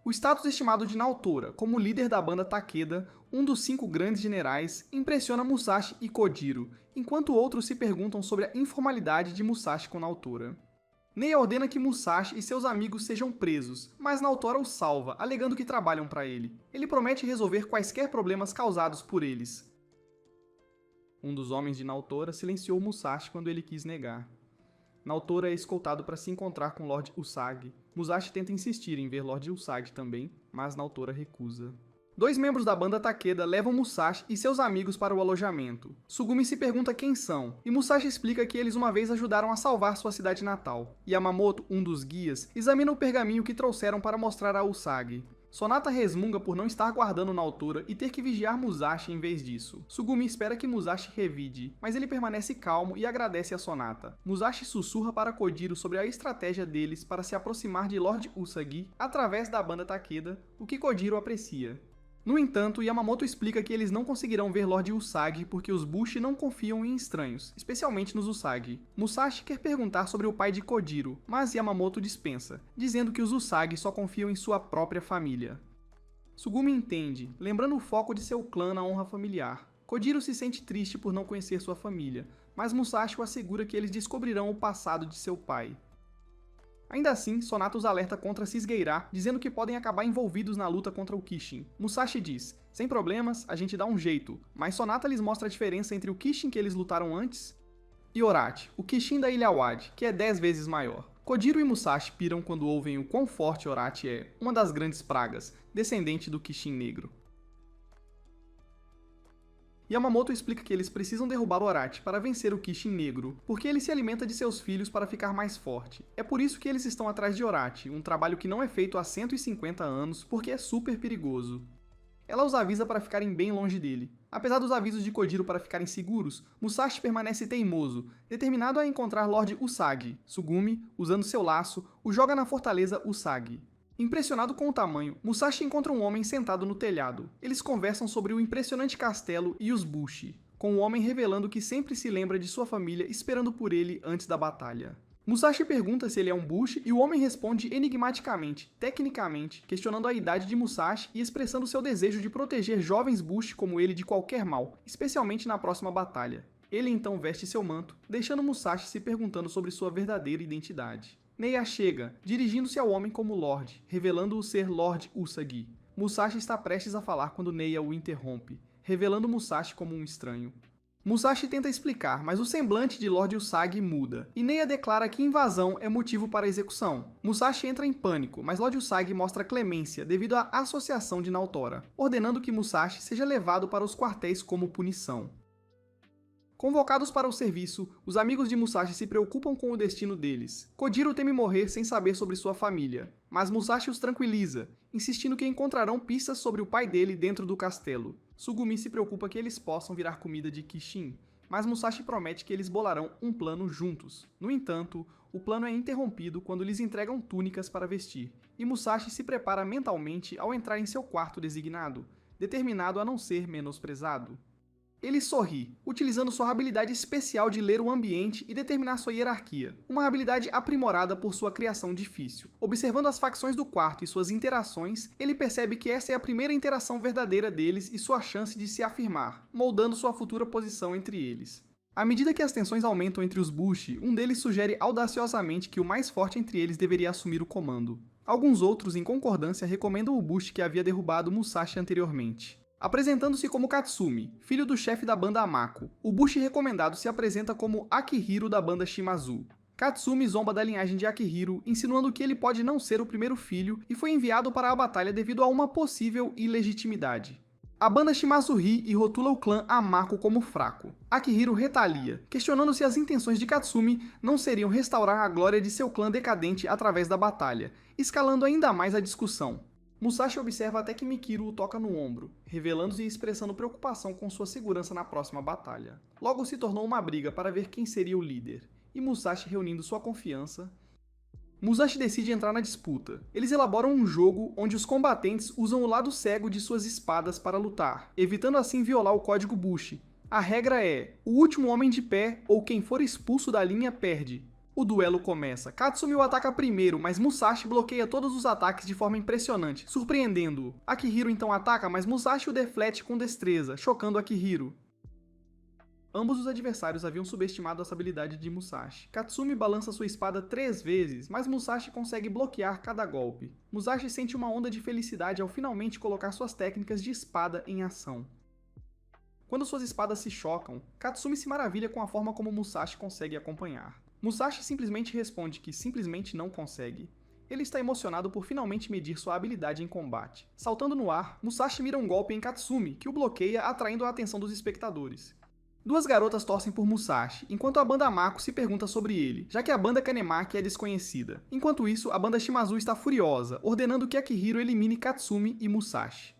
O status estimado de Naotora como líder da banda Takeda, um dos 5 grandes generais, impressiona Musashi e Kojiro, enquanto outros se perguntam sobre a informalidade de Musashi com Naotora. Neia ordena que Musashi e seus amigos sejam presos, mas Naotora os salva, alegando que trabalham para ele. Ele promete resolver quaisquer problemas causados por eles. Um dos homens de Naotora silenciou Musashi quando ele quis negar. Naotora é escoltado para se encontrar com Lord Usagi. Musashi tenta insistir em ver Lord Usagi também, mas Naotora recusa. 2 membros da banda Takeda levam Musashi e seus amigos para o alojamento. Sugumi se pergunta quem são, e Musashi explica que eles uma vez ajudaram a salvar sua cidade natal. Yamamoto, um dos guias, examina o pergaminho que trouxeram para mostrar a Usagi. Sonata resmunga por não estar guardando Naotora e ter que vigiar Musashi em vez disso. Sugumi espera que Musashi revide, mas ele permanece calmo e agradece a Sonata. Musashi sussurra para Kojiro sobre a estratégia deles para se aproximar de Lord Usagi através da banda Takeda, o que Kojiro aprecia. No entanto, Yamamoto explica que eles não conseguirão ver Lord Usagi porque os Bushi não confiam em estranhos, especialmente nos Usagi. Musashi quer perguntar sobre o pai de Kojiro, mas Yamamoto dispensa, dizendo que os Usagi só confiam em sua própria família. Sugumi entende, lembrando o foco de seu clã na honra familiar. Kojiro se sente triste por não conhecer sua família, mas Musashi o assegura que eles descobrirão o passado de seu pai. Ainda assim, Sonata os alerta contra se esgueirar, dizendo que podem acabar envolvidos na luta contra o Kishin. Musashi diz, sem problemas, a gente dá um jeito, mas Sonata lhes mostra a diferença entre o Kishin que eles lutaram antes e Orochi, o Kishin da Ilha Wadi, que é 10 vezes maior. Kojiro e Musashi piram quando ouvem o quão forte Orochi é, uma das grandes pragas, descendente do Kishin negro. Yamamoto explica que eles precisam derrubar Orochi para vencer o Kishin negro, porque ele se alimenta de seus filhos para ficar mais forte. É por isso que eles estão atrás de Orochi, um trabalho que não é feito há 150 anos porque é super perigoso. Ela os avisa para ficarem bem longe dele. Apesar dos avisos de Kojiro para ficarem seguros, Musashi permanece teimoso, determinado a encontrar Lord Usagi. Sugumi, usando seu laço, o joga na fortaleza Usagi. Impressionado com o tamanho, Musashi encontra um homem sentado no telhado. Eles conversam sobre o impressionante castelo e os Bushi, com o homem revelando que sempre se lembra de sua família esperando por ele antes da batalha. Musashi pergunta se ele é um Bushi e o homem responde enigmaticamente, tecnicamente, questionando a idade de Musashi e expressando seu desejo de proteger jovens Bushi como ele de qualquer mal, especialmente na próxima batalha. Ele então veste seu manto, deixando Musashi se perguntando sobre sua verdadeira identidade. Neia chega, dirigindo-se ao homem como Lorde, revelando-o ser Lord Usagi. Musashi está prestes a falar quando Neia o interrompe, revelando Musashi como um estranho. Musashi tenta explicar, mas o semblante de Lord Usagi muda, e Neia declara que invasão é motivo para a execução. Musashi entra em pânico, mas Lord Usagi mostra clemência devido à associação de Naotora, ordenando que Musashi seja levado para os quartéis como punição. Convocados para o serviço, os amigos de Musashi se preocupam com o destino deles. Kojiro teme morrer sem saber sobre sua família, mas Musashi os tranquiliza, insistindo que encontrarão pistas sobre o pai dele dentro do castelo. Sugumi se preocupa que eles possam virar comida de Kishin, mas Musashi promete que eles bolarão um plano juntos. No entanto, o plano é interrompido quando lhes entregam túnicas para vestir, e Musashi se prepara mentalmente ao entrar em seu quarto designado, determinado a não ser menosprezado. Ele sorri, utilizando sua habilidade especial de ler o ambiente e determinar sua hierarquia, uma habilidade aprimorada por sua criação difícil. Observando as facções do quarto e suas interações, ele percebe que essa é a primeira interação verdadeira deles e sua chance de se afirmar, moldando sua futura posição entre eles. À medida que as tensões aumentam entre os Bushi, um deles sugere audaciosamente que o mais forte entre eles deveria assumir o comando. Alguns outros, em concordância, recomendam o Bushi que havia derrubado Musashi anteriormente. Apresentando-se como Katsumi, filho do chefe da banda Amako, o Bushi recomendado se apresenta como Akihiro da banda Shimazu. Katsumi zomba da linhagem de Akihiro, insinuando que ele pode não ser o primeiro filho e foi enviado para a batalha devido a uma possível ilegitimidade. A banda Shimazu ri e rotula o clã Amako como fraco. Akihiro retalia, questionando se as intenções de Katsumi não seriam restaurar a glória de seu clã decadente através da batalha, escalando ainda mais a discussão. Musashi observa até que Mikiro o toca no ombro, revelando-se e expressando preocupação com sua segurança na próxima batalha. Logo se tornou uma briga para ver quem seria o líder, e Musashi reunindo sua confiança. Musashi decide entrar na disputa. Eles elaboram um jogo onde os combatentes usam o lado cego de suas espadas para lutar, evitando assim violar o código Bushi, A regra é: o último homem de pé ou quem for expulso da linha perde. O duelo começa. Katsumi o ataca primeiro, mas Musashi bloqueia todos os ataques de forma impressionante, surpreendendo-o. Akihiro então ataca, mas Musashi o deflete com destreza, chocando Akihiro. Ambos os adversários haviam subestimado essa habilidade de Musashi. Katsumi balança sua espada 3 vezes, mas Musashi consegue bloquear cada golpe. Musashi sente uma onda de felicidade ao finalmente colocar suas técnicas de espada em ação. Quando suas espadas se chocam, Katsumi se maravilha com a forma como Musashi consegue acompanhar. Musashi simplesmente responde que simplesmente não consegue. Ele está emocionado por finalmente medir sua habilidade em combate. Saltando no ar, Musashi mira um golpe em Katsumi, que o bloqueia, atraindo a atenção dos espectadores. Duas garotas torcem por Musashi, enquanto a banda Mako se pergunta sobre ele, já que a banda Kanemaki é desconhecida. Enquanto isso, a banda Shimazu está furiosa, ordenando que Akihiro elimine Katsumi e Musashi.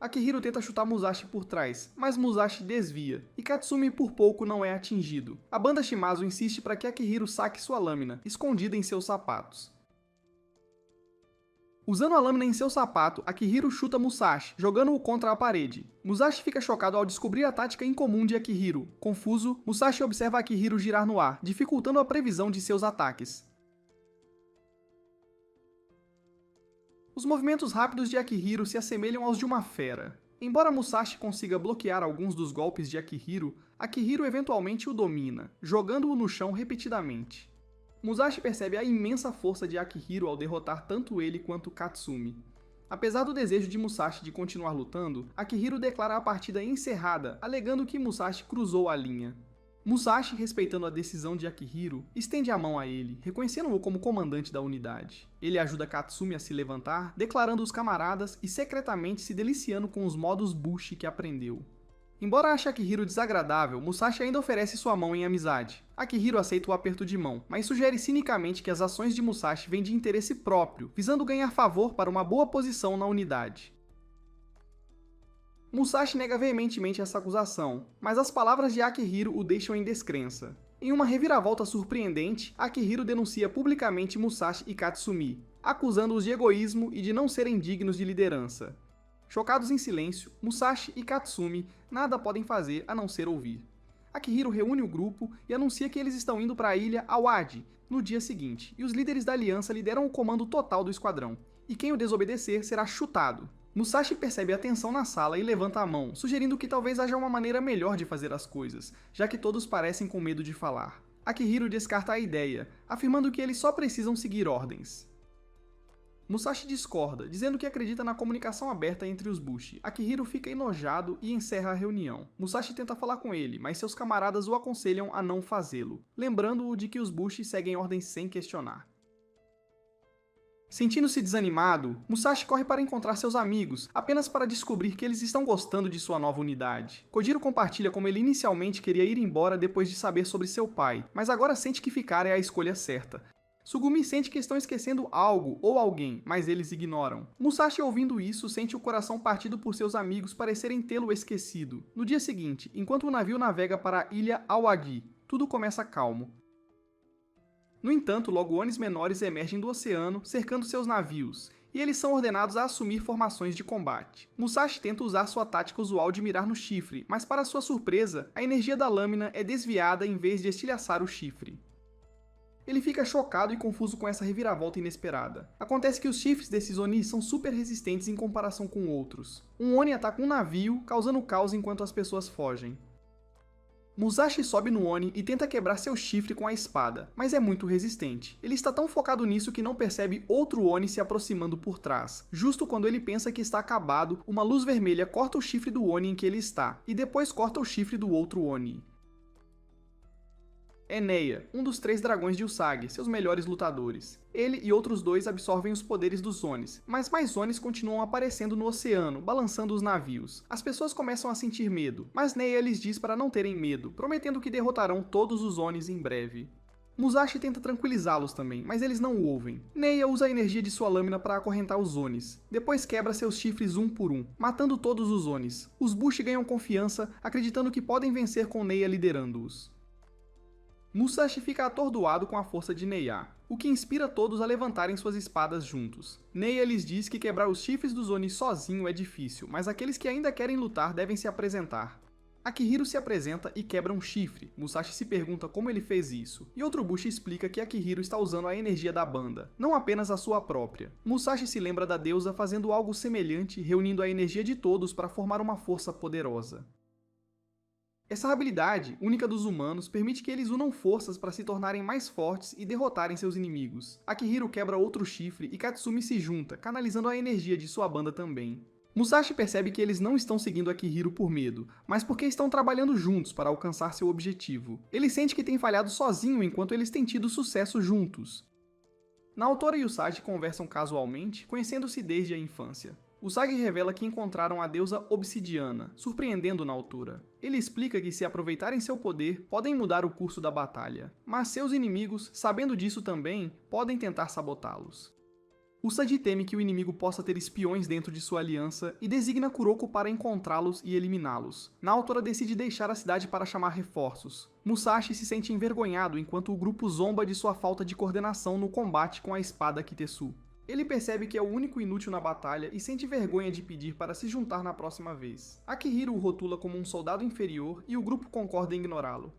Akihiro tenta chutar Musashi por trás, mas Musashi desvia, e Katsumi por pouco não é atingido. A banda Shimazu insiste para que Akihiro saque sua lâmina, escondida em seus sapatos. Usando a lâmina em seu sapato, Akihiro chuta Musashi, jogando-o contra a parede. Musashi fica chocado ao descobrir a tática incomum de Akihiro. Confuso, Musashi observa Akihiro girar no ar, dificultando a previsão de seus ataques. Os movimentos rápidos de Akihiro se assemelham aos de uma fera. Embora Musashi consiga bloquear alguns dos golpes de Akihiro, Akihiro eventualmente o domina, jogando-o no chão repetidamente. Musashi percebe a imensa força de Akihiro ao derrotar tanto ele quanto Katsumi. Apesar do desejo de Musashi de continuar lutando, Akihiro declara a partida encerrada, alegando que Musashi cruzou a linha. Musashi, respeitando a decisão de Akihiro, estende a mão a ele, reconhecendo-o como comandante da unidade. Ele ajuda Katsumi a se levantar, declarando os camaradas e secretamente se deliciando com os modos Bushi que aprendeu. Embora ache Akihiro desagradável, Musashi ainda oferece sua mão em amizade. Akihiro aceita o aperto de mão, mas sugere cinicamente que as ações de Musashi vêm de interesse próprio, visando ganhar favor para uma boa posição na unidade. Musashi nega veementemente essa acusação, mas as palavras de Akihiro o deixam em descrença. Em uma reviravolta surpreendente, Akihiro denuncia publicamente Musashi e Katsumi, acusando-os de egoísmo e de não serem dignos de liderança. Chocados em silêncio, Musashi e Katsumi nada podem fazer a não ser ouvir. Akihiro reúne o grupo e anuncia que eles estão indo para a ilha Awadi no dia seguinte, e os líderes da aliança lideram o comando total do esquadrão, e quem o desobedecer será chutado. Musashi percebe a tensão na sala e levanta a mão, sugerindo que talvez haja uma maneira melhor de fazer as coisas, já que todos parecem com medo de falar. Akihiro descarta a ideia, afirmando que eles só precisam seguir ordens. Musashi discorda, dizendo que acredita na comunicação aberta entre os Bushi. Akihiro fica enojado e encerra a reunião. Musashi tenta falar com ele, mas seus camaradas o aconselham a não fazê-lo, lembrando-o de que os Bushi seguem ordens sem questionar. Sentindo-se desanimado, Musashi corre para encontrar seus amigos, apenas para descobrir que eles estão gostando de sua nova unidade. Kojiro compartilha como ele inicialmente queria ir embora depois de saber sobre seu pai, mas agora sente que ficar é a escolha certa. Sugumi sente que estão esquecendo algo ou alguém, mas eles ignoram. Musashi, ouvindo isso, sente o coração partido por seus amigos parecerem tê-lo esquecido. No dia seguinte, enquanto o navio navega para a ilha Awagi, tudo começa calmo. No entanto, logones menores emergem do oceano, cercando seus navios, e eles são ordenados a assumir formações de combate. Musashi tenta usar sua tática usual de mirar no chifre, mas para sua surpresa, a energia da lâmina é desviada em vez de estilhaçar o chifre. Ele fica chocado e confuso com essa reviravolta inesperada. Acontece que os chifres desses Oni são super resistentes em comparação com outros. Um Oni ataca um navio, causando caos enquanto as pessoas fogem. Musashi sobe no Oni e tenta quebrar seu chifre com a espada, mas é muito resistente. Ele está tão focado nisso que não percebe outro Oni se aproximando por trás. Justo quando ele pensa que está acabado, uma luz vermelha corta o chifre do Oni em que ele está, e depois corta o chifre do outro Oni. É Neia, um dos 3 dragões de Usagi, seus melhores lutadores. Ele e outros 2 absorvem os poderes dos Onis, mas mais Onis continuam aparecendo no oceano, balançando os navios. As pessoas começam a sentir medo, mas Neia lhes diz para não terem medo, prometendo que derrotarão todos os Onis em breve. Musashi tenta tranquilizá-los também, mas eles não o ouvem. Neia usa a energia de sua lâmina para acorrentar os Onis. Depois quebra seus chifres um por um, matando todos os Onis. Os Bushi ganham confiança, acreditando que podem vencer com Neia liderando-os. Musashi fica atordoado com a força de Neiya, o que inspira todos a levantarem suas espadas juntos. Neiya lhes diz que quebrar os chifres dos Oni sozinho é difícil, mas aqueles que ainda querem lutar devem se apresentar. Akihiro se apresenta e quebra um chifre. Musashi se pergunta como ele fez isso, e outro Bushi explica que Akihiro está usando a energia da banda, não apenas a sua própria. Musashi se lembra da deusa fazendo algo semelhante, reunindo a energia de todos para formar uma força poderosa. Essa habilidade, única dos humanos, permite que eles unam forças para se tornarem mais fortes e derrotarem seus inimigos. Akihiro quebra outro chifre e Katsumi se junta, canalizando a energia de sua banda também. Musashi percebe que eles não estão seguindo Akihiro por medo, mas porque estão trabalhando juntos para alcançar seu objetivo. Ele sente que tem falhado sozinho enquanto eles têm tido sucesso juntos. Naotora e Usagi conversam casualmente, conhecendo-se desde a infância. Usagi revela que encontraram a deusa Obsidiana, surpreendendo Naotora. Ele explica que se aproveitarem seu poder, podem mudar o curso da batalha, mas seus inimigos, sabendo disso também, podem tentar sabotá-los. Usagi teme que o inimigo possa ter espiões dentro de sua aliança e designa Kuroko para encontrá-los e eliminá-los. Naotora decide deixar a cidade para chamar reforços. Musashi se sente envergonhado enquanto o grupo zomba de sua falta de coordenação no combate com a espada Kitetsu. Ele percebe que é o único inútil na batalha e sente vergonha de pedir para se juntar na próxima vez. Akihiro o rotula como um soldado inferior e o grupo concorda em ignorá-lo.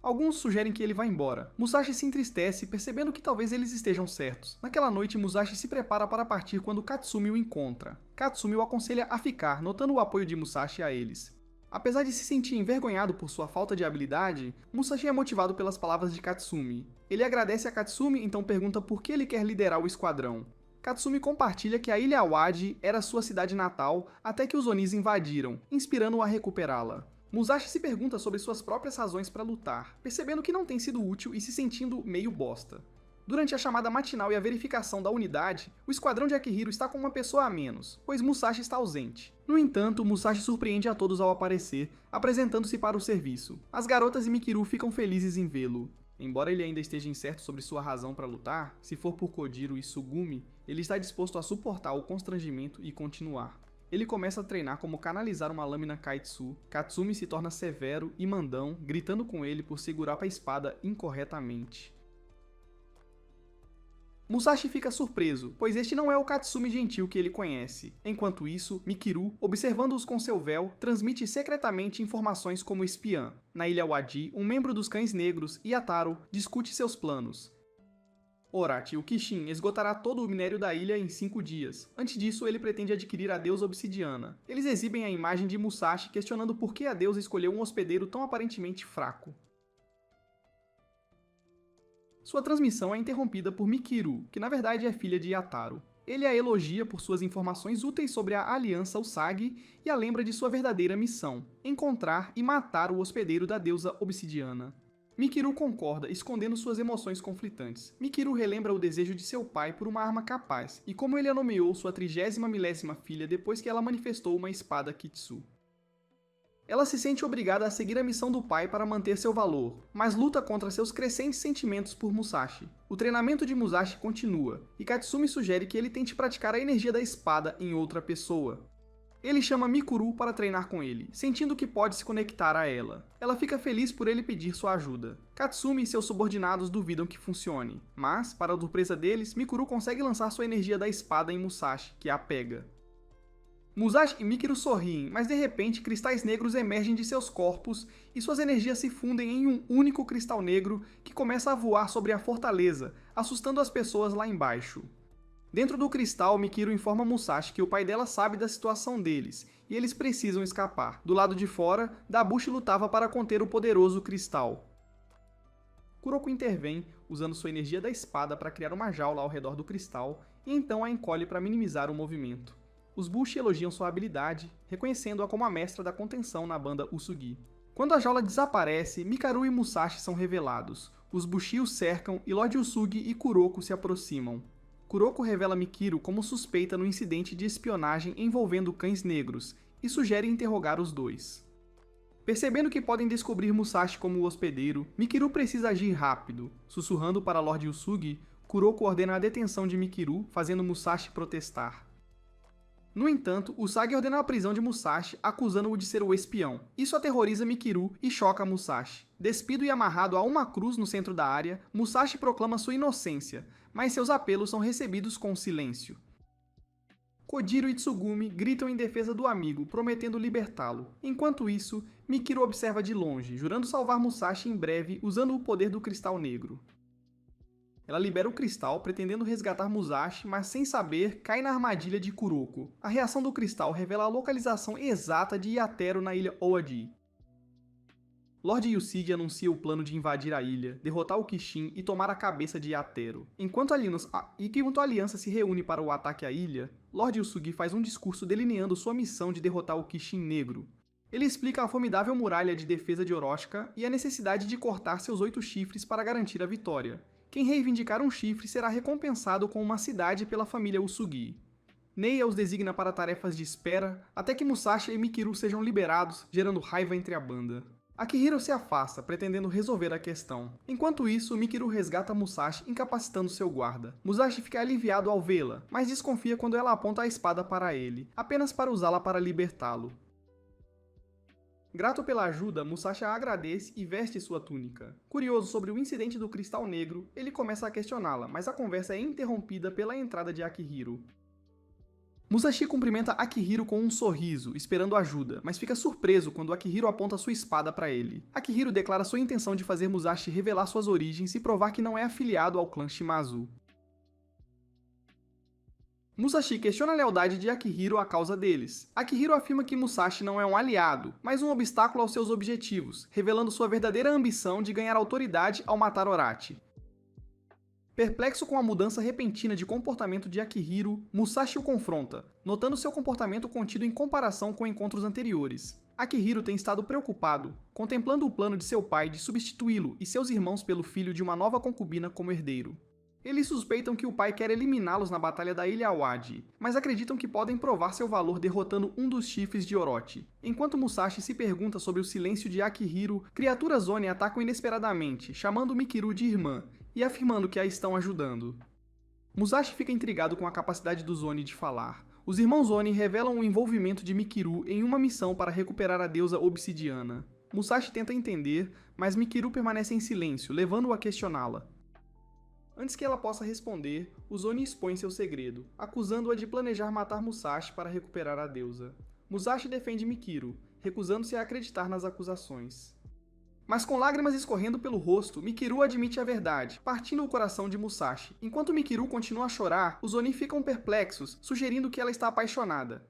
Alguns sugerem que ele vá embora. Musashi se entristece, percebendo que talvez eles estejam certos. Naquela noite, Musashi se prepara para partir quando Katsumi o encontra. Katsumi o aconselha a ficar, notando o apoio de Musashi a eles. Apesar de se sentir envergonhado por sua falta de habilidade, Musashi é motivado pelas palavras de Katsumi. Ele agradece a Katsumi, então pergunta por que ele quer liderar o esquadrão. Katsumi compartilha que a Ilha Awadi era sua cidade natal até que os Onis invadiram, inspirando-o a recuperá-la. Musashi se pergunta sobre suas próprias razões para lutar, percebendo que não tem sido útil e se sentindo meio bosta. Durante a chamada matinal e a verificação da unidade, o esquadrão de Akihiro está com uma pessoa a menos, pois Musashi está ausente. No entanto, Musashi surpreende a todos ao aparecer, apresentando-se para o serviço. As garotas e Mikiru ficam felizes em vê-lo. Embora ele ainda esteja incerto sobre sua razão para lutar, se for por Kojiro e Sugumi, ele está disposto a suportar o constrangimento e continuar. Ele começa a treinar como canalizar uma lâmina Kaitsu. Katsumi se torna severo e mandão, gritando com ele por segurar a espada incorretamente. Musashi fica surpreso, pois este não é o Katsumi gentil que ele conhece. Enquanto isso, Mikiru, observando-os com seu véu, transmite secretamente informações como espiã. Na Ilha Wadi, um membro dos Cães Negros, Yataro, discute seus planos. Orochi, o Kishin, esgotará todo o minério da ilha em 5 dias. Antes disso, ele pretende adquirir a deusa Obsidiana. Eles exibem a imagem de Musashi, questionando por que a deusa escolheu um hospedeiro tão aparentemente fraco. Sua transmissão é interrompida por Mikiru, que na verdade é filha de Yataro. Ele a elogia por suas informações úteis sobre a aliança Usagi e a lembra de sua verdadeira missão: encontrar e matar o hospedeiro da deusa Obsidiana. Mikiru concorda, escondendo suas emoções conflitantes. Mikiru relembra o desejo de seu pai por uma arma capaz, e como ele a nomeou sua 30ª milésima filha depois que ela manifestou uma espada Kitsu. Ela se sente obrigada a seguir a missão do pai para manter seu valor, mas luta contra seus crescentes sentimentos por Musashi. O treinamento de Musashi continua, e Katsumi sugere que ele tente praticar a energia da espada em outra pessoa. Ele chama Mikuru para treinar com ele, sentindo que pode se conectar a ela. Ela fica feliz por ele pedir sua ajuda. Katsumi e seus subordinados duvidam que funcione, mas, para a surpresa deles, Mikuru consegue lançar sua energia da espada em Musashi, que a pega. Musashi e Mikiru sorriem, mas de repente cristais negros emergem de seus corpos e suas energias se fundem em um único cristal negro que começa a voar sobre a fortaleza, assustando as pessoas lá embaixo. Dentro do cristal, Mikiru informa Musashi que o pai dela sabe da situação deles, e eles precisam escapar. Do lado de fora, Dabushi lutava para conter o poderoso cristal. Kuroko intervém, usando sua energia da espada para criar uma jaula ao redor do cristal, e então a encolhe para minimizar o movimento. Os Bushi elogiam sua habilidade, reconhecendo-a como a mestra da contenção na banda Usugi. Quando a jaula desaparece, Mikaru e Musashi são revelados. Os Bushi o cercam e Lord Usugi e Kuroko se aproximam. Kuroko revela Mikiru como suspeita no incidente de espionagem envolvendo cães negros e sugere interrogar os dois. Percebendo que podem descobrir Musashi como o hospedeiro, Mikiru precisa agir rápido. Sussurrando para Lord Usugi, Kuroko ordena a detenção de Mikiru, fazendo Musashi protestar. No entanto, Usagi ordena a prisão de Musashi, acusando-o de ser o espião. Isso aterroriza Mikiru e choca Musashi. Despido e amarrado a uma cruz no centro da área, Musashi proclama sua inocência, mas seus apelos são recebidos com silêncio. Kojiro e Tsugumi gritam em defesa do amigo, prometendo libertá-lo. Enquanto isso, Mikiru observa de longe, jurando salvar Musashi em breve usando o poder do Cristal Negro. Ela libera o cristal, pretendendo resgatar Musashi, mas sem saber, cai na armadilha de Kuroko. A reação do cristal revela a localização exata de Yateru na ilha Owadi. Lord Yusugi anuncia o plano de invadir a ilha, derrotar o Kishin e tomar a cabeça de Yateru. Enquanto a aliança se reúne para o ataque à ilha, Lord Yusugi faz um discurso delineando sua missão de derrotar o Kishin Negro. Ele explica a formidável muralha de defesa de Orochika e a necessidade de cortar seus 8 chifres para garantir a vitória. Quem reivindicar um chifre será recompensado com uma cidade pela família Usugi. Neia os designa para tarefas de espera, até que Musashi e Mikiru sejam liberados, gerando raiva entre a banda. Akihiro se afasta, pretendendo resolver a questão. Enquanto isso, Mikiru resgata Musashi, incapacitando seu guarda. Musashi fica aliviado ao vê-la, mas desconfia quando ela aponta a espada para ele, apenas para usá-la para libertá-lo. Grato pela ajuda, Musashi a agradece e veste sua túnica. Curioso sobre o incidente do Cristal Negro, ele começa a questioná-la, mas a conversa é interrompida pela entrada de Akihiro. Musashi cumprimenta Akihiro com um sorriso, esperando ajuda, mas fica surpreso quando Akihiro aponta sua espada para ele. Akihiro declara sua intenção de fazer Musashi revelar suas origens e provar que não é afiliado ao clã Shimazu. Musashi questiona a lealdade de Akihiro à causa deles. Akihiro afirma que Musashi não é um aliado, mas um obstáculo aos seus objetivos, revelando sua verdadeira ambição de ganhar autoridade ao matar Orochi. Perplexo com a mudança repentina de comportamento de Akihiro, Musashi o confronta, notando seu comportamento contido em comparação com encontros anteriores. Akihiro tem estado preocupado, contemplando o plano de seu pai de substituí-lo e seus irmãos pelo filho de uma nova concubina como herdeiro. Eles suspeitam que o pai quer eliminá-los na Batalha da Ilha Awadi, mas acreditam que podem provar seu valor derrotando um dos chifres de Orochi. Enquanto Musashi se pergunta sobre o silêncio de Akihiro, criaturas Oni atacam inesperadamente, chamando Mikiru de irmã, e afirmando que a estão ajudando. Musashi fica intrigado com a capacidade dos Oni de falar. Os irmãos Oni revelam o envolvimento de Mikiru em uma missão para recuperar a deusa obsidiana. Musashi tenta entender, mas Mikiru permanece em silêncio, levando-o a questioná-la. Antes que ela possa responder, os Oni expõem seu segredo, acusando-a de planejar matar Musashi para recuperar a deusa. Musashi defende Mikiru, recusando-se a acreditar nas acusações. Mas com lágrimas escorrendo pelo rosto, Mikiru admite a verdade, partindo o coração de Musashi. Enquanto Mikiru continua a chorar, os Oni ficam perplexos, sugerindo que ela está apaixonada.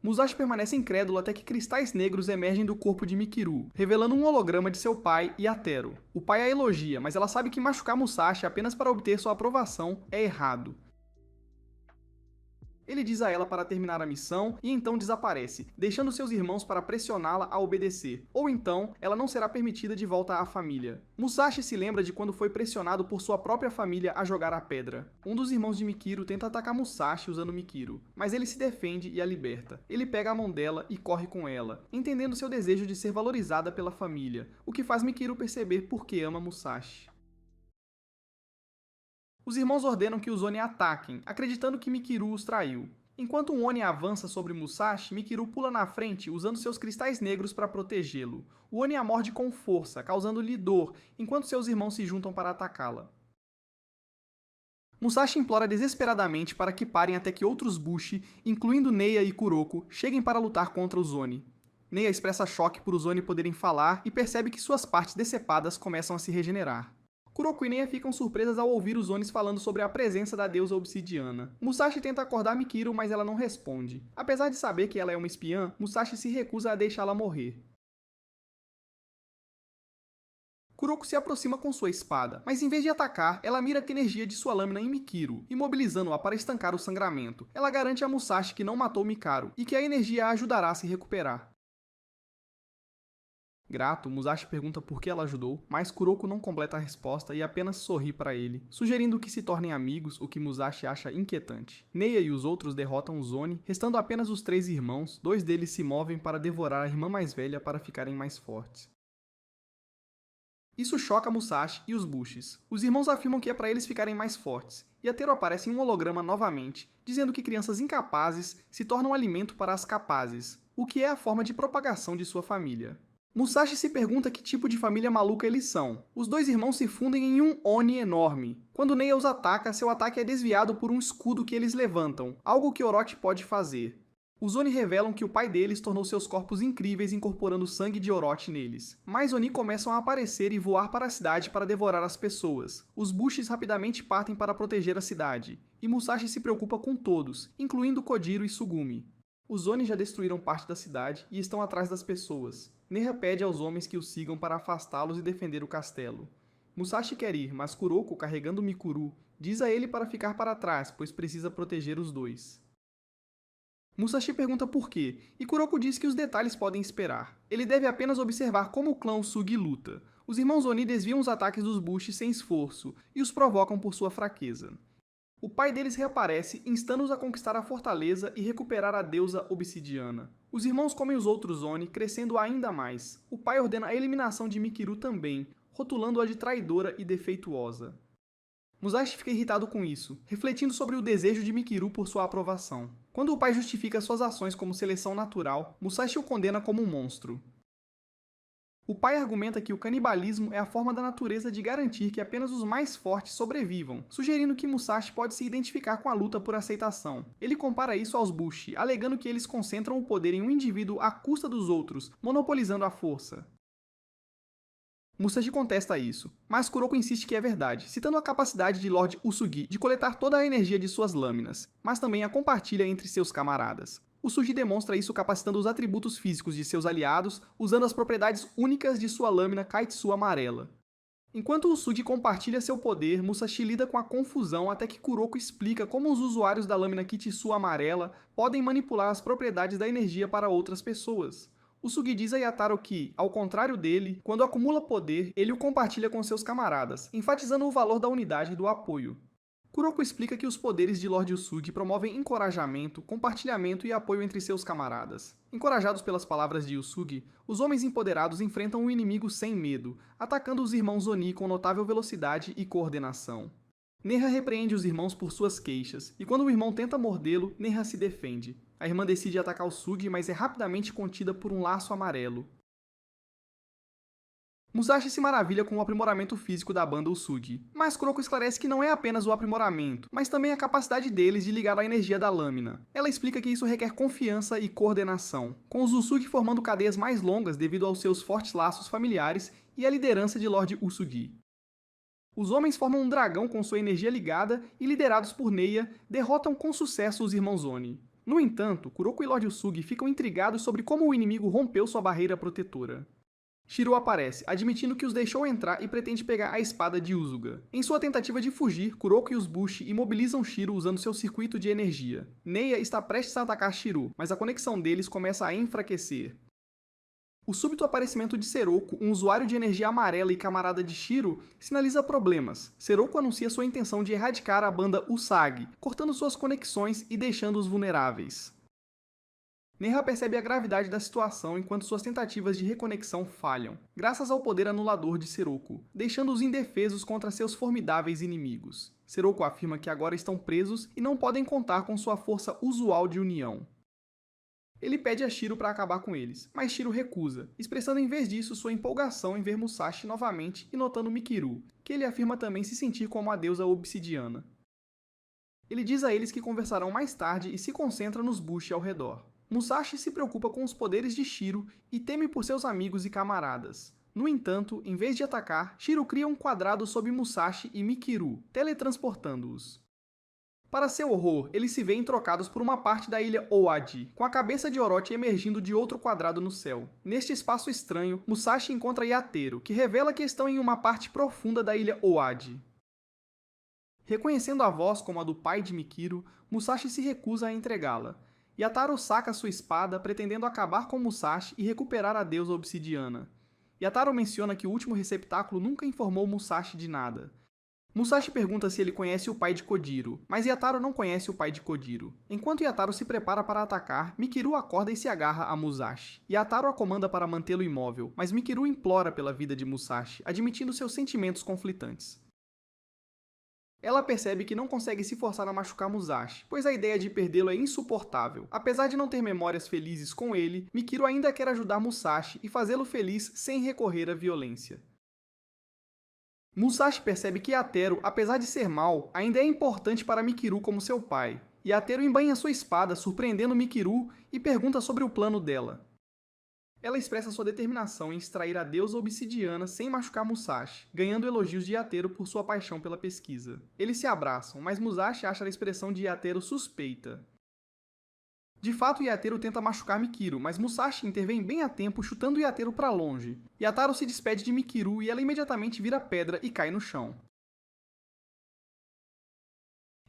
Musashi permanece incrédulo até que cristais negros emergem do corpo de Mikiru, revelando um holograma de seu pai, Yateru. O pai a elogia, mas ela sabe que machucar Musashi apenas para obter sua aprovação é errado. Ele diz a ela para terminar a missão e então desaparece, deixando seus irmãos para pressioná-la a obedecer, ou então ela não será permitida de volta à família. Musashi se lembra de quando foi pressionado por sua própria família a jogar a pedra. Um dos irmãos de Mikiru tenta atacar Musashi usando Mikiru, mas ele se defende e a liberta. Ele pega a mão dela e corre com ela, entendendo seu desejo de ser valorizada pela família, o que faz Mikiru perceber por que ama Musashi. Os irmãos ordenam que os Oni ataquem, acreditando que Mikiru os traiu. Enquanto um Oni avança sobre Musashi, Mikiru pula na frente, usando seus cristais negros para protegê-lo. O Oni a morde com força, causando-lhe dor, enquanto seus irmãos se juntam para atacá-la. Musashi implora desesperadamente para que parem até que outros Bushi, incluindo Neia e Kuroko, cheguem para lutar contra os Oni. Neia expressa choque por os Oni poderem falar e percebe que suas partes decepadas começam a se regenerar. Kuroko e Neia ficam surpresas ao ouvir os Onis falando sobre a presença da deusa obsidiana. Musashi tenta acordar Mikiru, mas ela não responde. Apesar de saber que ela é uma espiã, Musashi se recusa a deixá-la morrer. Kuroko se aproxima com sua espada, mas em vez de atacar, ela mira a energia de sua lâmina em Mikiru, imobilizando-a para estancar o sangramento. Ela garante a Musashi que não matou Mikaru e que a energia a ajudará a se recuperar. Grato, Musashi pergunta por que ela ajudou, mas Kuroko não completa a resposta e apenas sorri para ele, sugerindo que se tornem amigos, o que Musashi acha inquietante. Neia e os outros derrotam os Oni, restando apenas os 3 irmãos, 2 deles se movem para devorar a irmã mais velha para ficarem mais fortes. Isso choca Musashi e os Bushis. Os irmãos afirmam que é para eles ficarem mais fortes, e Yatero aparece em um holograma novamente, dizendo que crianças incapazes se tornam alimento para as capazes, o que é a forma de propagação de sua família. Musashi se pergunta que tipo de família maluca eles são. Os dois irmãos se fundem em um Oni enorme. Quando Neia os ataca, seu ataque é desviado por um escudo que eles levantam, algo que Orochi pode fazer. Os Oni revelam que o pai deles tornou seus corpos incríveis incorporando sangue de Orochi neles. Mais Oni começam a aparecer e voar para a cidade para devorar as pessoas. Os Bushis rapidamente partem para proteger a cidade, e Musashi se preocupa com todos, incluindo Kojiro e Sugumi. Os Oni já destruíram parte da cidade e estão atrás das pessoas. Neha pede aos homens que o sigam para afastá-los e defender o castelo. Musashi quer ir, mas Kuroko, carregando Mikuru, diz a ele para ficar para trás, pois precisa proteger os dois. Musashi pergunta por quê, e Kuroko diz que os detalhes podem esperar. Ele deve apenas observar como o clã Usugi luta. Os irmãos Oni desviam os ataques dos Bushi sem esforço, e os provocam por sua fraqueza. O pai deles reaparece, instando-os a conquistar a fortaleza e recuperar a deusa obsidiana. Os irmãos comem os outros Oni, crescendo ainda mais. O pai ordena a eliminação de Mikiru também, rotulando-a de traidora e defeituosa. Musashi fica irritado com isso, refletindo sobre o desejo de Mikiru por sua aprovação. Quando o pai justifica suas ações como seleção natural, Musashi o condena como um monstro. O pai argumenta que o canibalismo é a forma da natureza de garantir que apenas os mais fortes sobrevivam, sugerindo que Musashi pode se identificar com a luta por aceitação. Ele compara isso aos Bushi, alegando que eles concentram o poder em um indivíduo à custa dos outros, monopolizando a força. Musashi contesta isso, mas Kuroko insiste que é verdade, citando a capacidade de Lord Usugi de coletar toda a energia de suas lâminas, mas também a compartilha entre seus camaradas. Usugi demonstra isso capacitando os atributos físicos de seus aliados, usando as propriedades únicas de sua lâmina Kaitsu amarela. Enquanto Usugi compartilha seu poder, Musashi lida com a confusão até que Kuroko explica como os usuários da lâmina Kitsu amarela podem manipular as propriedades da energia para outras pessoas. Usugi diz a Yataro que, ao contrário dele, quando acumula poder, ele o compartilha com seus camaradas, enfatizando o valor da unidade e do apoio. Kuroko explica que os poderes de Lord Usugi promovem encorajamento, compartilhamento e apoio entre seus camaradas. Encorajados pelas palavras de Usugi, os homens empoderados enfrentam o inimigo sem medo, atacando os irmãos Oni com notável velocidade e coordenação. Neha repreende os irmãos por suas queixas, e quando o irmão tenta mordê-lo, Neha se defende. A irmã decide atacar Usugi, mas é rapidamente contida por um laço amarelo. Musashi se maravilha com o aprimoramento físico da banda Usugi, mas Kuroko esclarece que não é apenas o aprimoramento, mas também a capacidade deles de ligar a energia da lâmina. Ela explica que isso requer confiança e coordenação, com os Usugi formando cadeias mais longas devido aos seus fortes laços familiares e à liderança de Lord Usugi. Os homens formam um dragão com sua energia ligada e, liderados por Neia, derrotam com sucesso os irmãos Oni. No entanto, Kuroko e Lord Usugi ficam intrigados sobre como o inimigo rompeu sua barreira protetora. Shiro aparece, admitindo que os deixou entrar e pretende pegar a espada de Usuga. Em sua tentativa de fugir, Kuroko e os Bushi imobilizam Shiro usando seu circuito de energia. Neia está prestes a atacar Shiro, mas a conexão deles começa a enfraquecer. O súbito aparecimento de Seroko, um usuário de energia amarela e camarada de Shiro, sinaliza problemas. Seroko anuncia sua intenção de erradicar a banda Usagi, cortando suas conexões e deixando-os vulneráveis. Neha percebe a gravidade da situação enquanto suas tentativas de reconexão falham, graças ao poder anulador de Seroko, deixando-os indefesos contra seus formidáveis inimigos. Seroko afirma que agora estão presos e não podem contar com sua força usual de união. Ele pede a Shiro para acabar com eles, mas Shiro recusa, expressando em vez disso sua empolgação em ver Musashi novamente e notando Mikiru, que ele afirma também se sentir como a deusa obsidiana. Ele diz a eles que conversarão mais tarde e se concentra nos Bushi ao redor. Musashi se preocupa com os poderes de Shiro e teme por seus amigos e camaradas. No entanto, em vez de atacar, Shiro cria um quadrado sob Musashi e Mikiru, teletransportando-os. Para seu horror, eles se veem trocados por uma parte da ilha Owadi, com a cabeça de Orochi emergindo de outro quadrado no céu. Neste espaço estranho, Musashi encontra Yatero, que revela que estão em uma parte profunda da ilha Owadi. Reconhecendo a voz como a do pai de Mikiru, Musashi se recusa a entregá-la. Yataro saca sua espada, pretendendo acabar com Musashi e recuperar a deusa obsidiana. Yataro menciona que o último receptáculo nunca informou Musashi de nada. Musashi pergunta se ele conhece o pai de Kojiro, mas Yataro não conhece o pai de Kojiro. Enquanto Yataro se prepara para atacar, Mikiru acorda e se agarra a Musashi. Yataro a comanda para mantê-lo imóvel, mas Mikiru implora pela vida de Musashi, admitindo seus sentimentos conflitantes. Ela percebe que não consegue se forçar a machucar Musashi, pois a ideia de perdê-lo é insuportável. Apesar de não ter memórias felizes com ele, Mikiru ainda quer ajudar Musashi e fazê-lo feliz sem recorrer à violência. Musashi percebe que Yatero, apesar de ser mau, ainda é importante para Mikiru como seu pai. Yatero embainha sua espada, surpreendendo Mikiru, e pergunta sobre o plano dela. Ela expressa sua determinação em extrair a deusa obsidiana sem machucar Musashi, ganhando elogios de Yatero por sua paixão pela pesquisa. Eles se abraçam, mas Musashi acha a expressão de Yatero suspeita. De fato, Yatero tenta machucar Mikiru, mas Musashi intervém bem a tempo, chutando Yatero para longe. Yataro se despede de Mikiru e ela imediatamente vira pedra e cai no chão.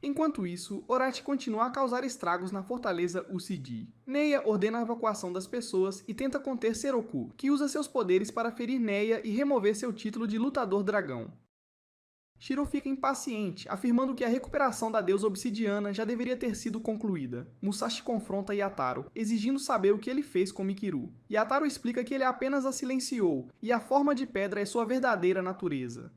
Enquanto isso, Orochi continua a causar estragos na fortaleza Usiji. Neia ordena a evacuação das pessoas e tenta conter Seroku, que usa seus poderes para ferir Neia e remover seu título de lutador dragão. Shiro fica impaciente, afirmando que a recuperação da deusa obsidiana já deveria ter sido concluída. Musashi confronta Yataro, exigindo saber o que ele fez com Mikiru. Yataro explica que ele apenas a silenciou, e a forma de pedra é sua verdadeira natureza.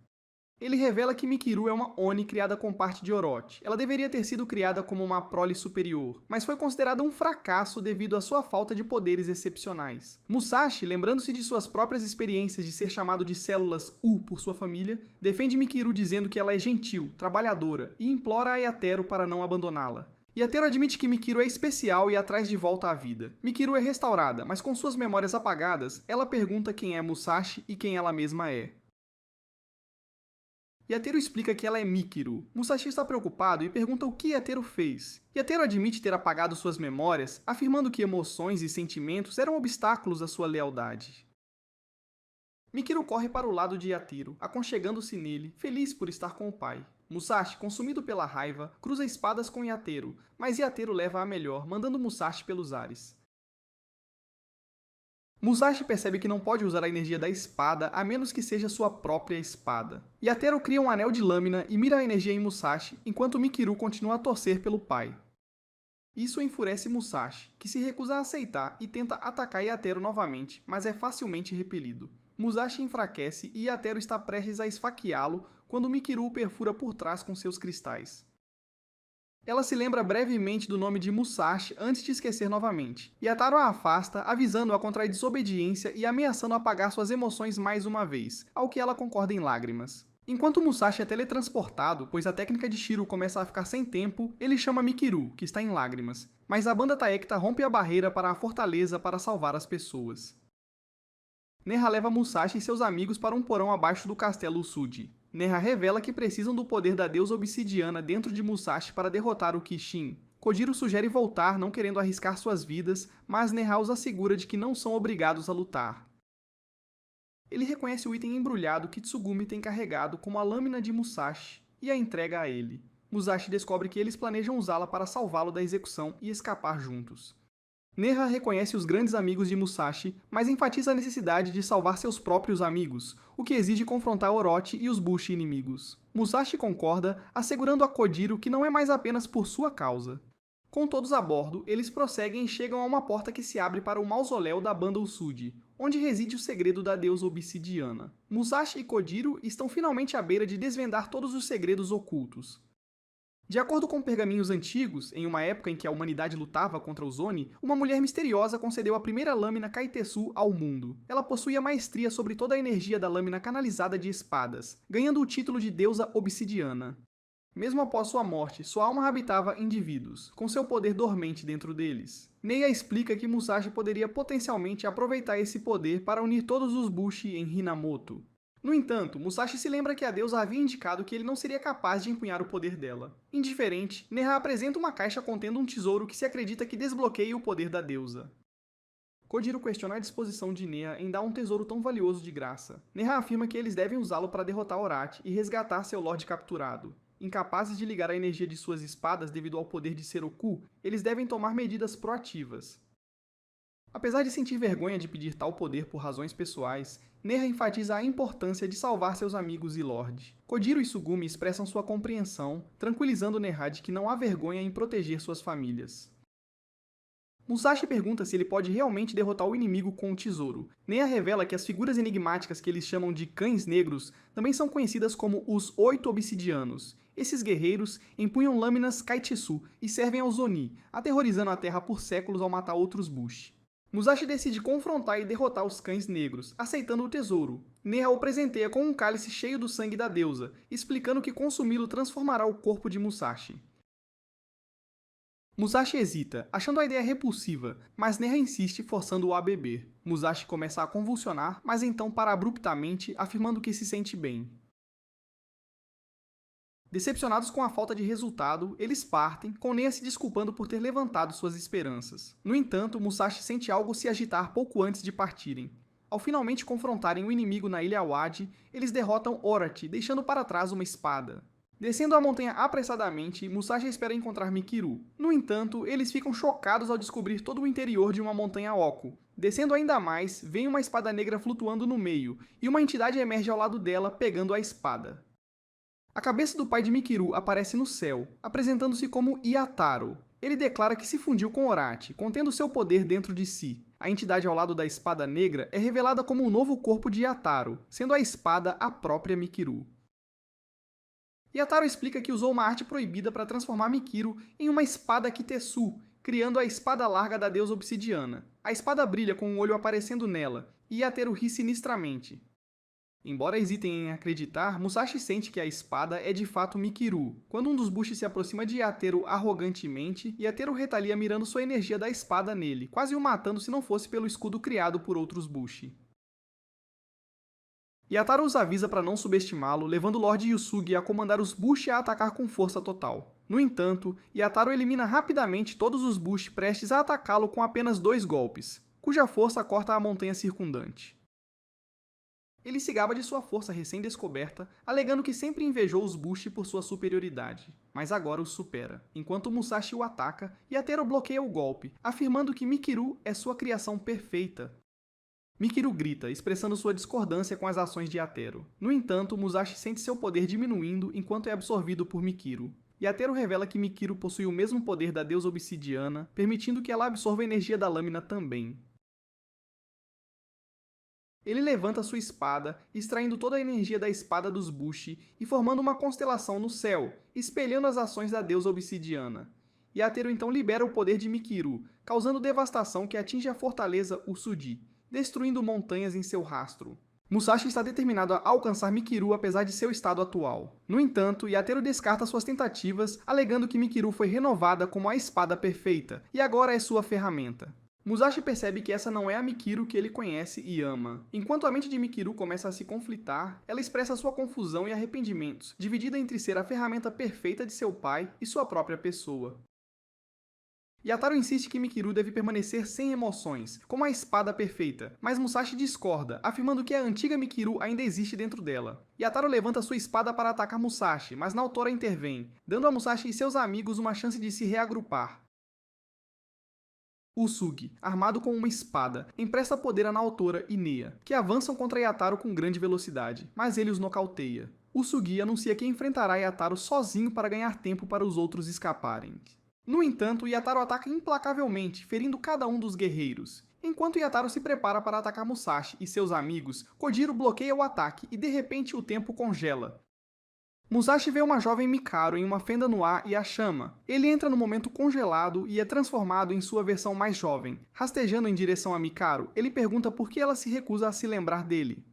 Ele revela que Mikiru é uma Oni criada com parte de Orochi. Ela deveria ter sido criada como uma prole superior, mas foi considerada um fracasso devido à sua falta de poderes excepcionais. Musashi, lembrando-se de suas próprias experiências de ser chamado de células U por sua família, defende Mikiru dizendo que ela é gentil, trabalhadora, e implora a Yatero para não abandoná-la. Yatero admite que Mikiru é especial e a traz de volta à vida. Mikiru é restaurada, mas com suas memórias apagadas, ela pergunta quem é Musashi e quem ela mesma é. Yatero explica que ela é Mikiru. Musashi está preocupado e pergunta o que Yatero fez. Yatero admite ter apagado suas memórias, afirmando que emoções e sentimentos eram obstáculos à sua lealdade. Mikiru corre para o lado de Yatero, aconchegando-se nele, feliz por estar com o pai. Musashi, consumido pela raiva, cruza espadas com Yatero, mas Yatero leva a melhor, mandando Musashi pelos ares. Musashi percebe que não pode usar a energia da espada a menos que seja sua própria espada. Yatero cria um anel de lâmina e mira a energia em Musashi, enquanto Mikiru continua a torcer pelo pai. Isso enfurece Musashi, que se recusa a aceitar e tenta atacar Yatero novamente, mas é facilmente repelido. Musashi enfraquece e Yatero está prestes a esfaqueá-lo quando Mikiru o perfura por trás com seus cristais. Ela se lembra brevemente do nome de Musashi antes de esquecer novamente. Yataro a afasta, avisando-a contra a desobediência e ameaçando apagar suas emoções mais uma vez, ao que ela concorda em lágrimas. Enquanto Musashi é teletransportado, pois a técnica de Shiro começa a ficar sem tempo, ele chama Mikiru, que está em lágrimas. Mas a banda Taekta rompe a barreira para a fortaleza para salvar as pessoas. Neha leva Musashi e seus amigos para um porão abaixo do castelo Usuji. Neha revela que precisam do poder da deusa obsidiana dentro de Musashi para derrotar o Kishin. Kojiro sugere voltar, não querendo arriscar suas vidas, mas Neha os assegura de que não são obrigados a lutar. Ele reconhece o item embrulhado que Tsugumi tem carregado como a lâmina de Musashi e a entrega a ele. Musashi descobre que eles planejam usá-la para salvá-lo da execução e escapar juntos. Neha reconhece os grandes amigos de Musashi, mas enfatiza a necessidade de salvar seus próprios amigos, o que exige confrontar Orochi e os Bushi inimigos. Musashi concorda, assegurando a Kojiro que não é mais apenas por sua causa. Com todos a bordo, eles prosseguem e chegam a uma porta que se abre para o mausoléu da banda Usuji, onde reside o segredo da deusa obsidiana. Musashi e Kojiro estão finalmente à beira de desvendar todos os segredos ocultos. De acordo com pergaminhos antigos, em uma época em que a humanidade lutava contra os Oni, uma mulher misteriosa concedeu a primeira lâmina Kaitetsu ao mundo. Ela possuía maestria sobre toda a energia da lâmina canalizada de espadas, ganhando o título de deusa obsidiana. Mesmo após sua morte, sua alma habitava indivíduos, com seu poder dormente dentro deles. Neia explica que Musashi poderia potencialmente aproveitar esse poder para unir todos os Bushi em Hinamoto. No entanto, Musashi se lembra que a deusa havia indicado que ele não seria capaz de empunhar o poder dela. Indiferente, Neha apresenta uma caixa contendo um tesouro que se acredita que desbloqueia o poder da deusa. Kojiro questiona a disposição de Neha em dar um tesouro tão valioso de graça. Neha afirma que eles devem usá-lo para derrotar Orochi e resgatar seu Lorde capturado. Incapazes de ligar a energia de suas espadas devido ao poder de Seroku, eles devem tomar medidas proativas. Apesar de sentir vergonha de pedir tal poder por razões pessoais, Neha enfatiza a importância de salvar seus amigos e Lorde. Kojiro e Sugumi expressam sua compreensão, tranquilizando Neha de que não há vergonha em proteger suas famílias. Musashi pergunta se ele pode realmente derrotar o inimigo com o tesouro. Neha revela que as figuras enigmáticas que eles chamam de Cães Negros também são conhecidas como os 8 Obsidianos. Esses guerreiros empunham lâminas Kaitsu e servem aos Oni, aterrorizando a Terra por séculos ao matar outros Bushi. Musashi decide confrontar e derrotar os Cães Negros, aceitando o tesouro. Neha o presenteia com um cálice cheio do sangue da deusa, explicando que consumi-lo transformará o corpo de Musashi. Musashi hesita, achando a ideia repulsiva, mas Neha insiste, forçando-o a beber. Musashi começa a convulsionar, mas então para abruptamente, afirmando que se sente bem. Decepcionados com a falta de resultado, eles partem, com Neha se desculpando por ter levantado suas esperanças. No entanto, Musashi sente algo se agitar pouco antes de partirem. Ao finalmente confrontarem o inimigo na Ilha Wadi, eles derrotam Orochi, deixando para trás uma espada. Descendo a montanha apressadamente, Musashi espera encontrar Mikiru. No entanto, eles ficam chocados ao descobrir todo o interior de uma montanha Oku. Descendo ainda mais, vem uma espada negra flutuando no meio, e uma entidade emerge ao lado dela, pegando a espada. A cabeça do pai de Mikiru aparece no céu, apresentando-se como Iataro. Ele declara que se fundiu com Orochi, contendo seu poder dentro de si. A entidade ao lado da espada negra é revelada como o novo corpo de Iataro, sendo a espada a própria Mikiru. Iataro explica que usou uma arte proibida para transformar Mikiru em uma espada Kitetsu, criando a espada larga da deusa obsidiana. A espada brilha com um olho aparecendo nela, e Iataro ri sinistramente. Embora hesitem em acreditar, Musashi sente que a espada é de fato Mikiru. Quando um dos Bushi se aproxima de Iataro arrogantemente, Iataro retalia mirando sua energia da espada nele, quase o matando se não fosse pelo escudo criado por outros Bushi. Iataro os avisa para não subestimá-lo, levando Lord Yusugi a comandar os Bushi a atacar com força total. No entanto, Iataro elimina rapidamente todos os Bushi prestes a atacá-lo com apenas 2 golpes, cuja força corta a montanha circundante. Ele se gaba de sua força recém-descoberta, alegando que sempre invejou os Bushi por sua superioridade, mas agora os supera. Enquanto Musashi o ataca, Iataro bloqueia o golpe, afirmando que Mikiru é sua criação perfeita. Mikiru grita, expressando sua discordância com as ações de Iataro. No entanto, Musashi sente seu poder diminuindo enquanto é absorvido por Mikiru. Iataro revela que Mikiru possui o mesmo poder da deusa obsidiana, permitindo que ela absorva a energia da lâmina também. Ele levanta sua espada, extraindo toda a energia da espada dos Bushi e formando uma constelação no céu, espelhando as ações da deusa obsidiana. Iataro então libera o poder de Mikiru, causando devastação que atinge a fortaleza Usuji, destruindo montanhas em seu rastro. Musashi está determinado a alcançar Mikiru apesar de seu estado atual. No entanto, Iataro descarta suas tentativas, alegando que Mikiru foi renovada como a espada perfeita, e agora é sua ferramenta. Musashi percebe que essa não é a Mikiru que ele conhece e ama. Enquanto a mente de Mikiru começa a se conflitar, ela expressa sua confusão e arrependimentos, dividida entre ser a ferramenta perfeita de seu pai e sua própria pessoa. Iataro insiste que Mikiru deve permanecer sem emoções, como a espada perfeita, mas Musashi discorda, afirmando que a antiga Mikiru ainda existe dentro dela. Iataro levanta sua espada para atacar Musashi, mas Naotora intervém, dando a Musashi e seus amigos uma chance de se reagrupar. Usugi, armado com uma espada, empresta poder a Naotora e Neha, que avançam contra Iataro com grande velocidade, mas ele os nocauteia. Usugi anuncia que enfrentará Iataro sozinho para ganhar tempo para os outros escaparem. No entanto, Iataro ataca implacavelmente, ferindo cada um dos guerreiros. Enquanto Iataro se prepara para atacar Musashi e seus amigos, Kojiro bloqueia o ataque e de repente o tempo congela. Musashi vê uma jovem Mikaro em uma fenda no ar e a chama. Ele entra no momento congelado e é transformado em sua versão mais jovem. Rastejando em direção a Mikaro, ele pergunta por que ela se recusa a se lembrar dele.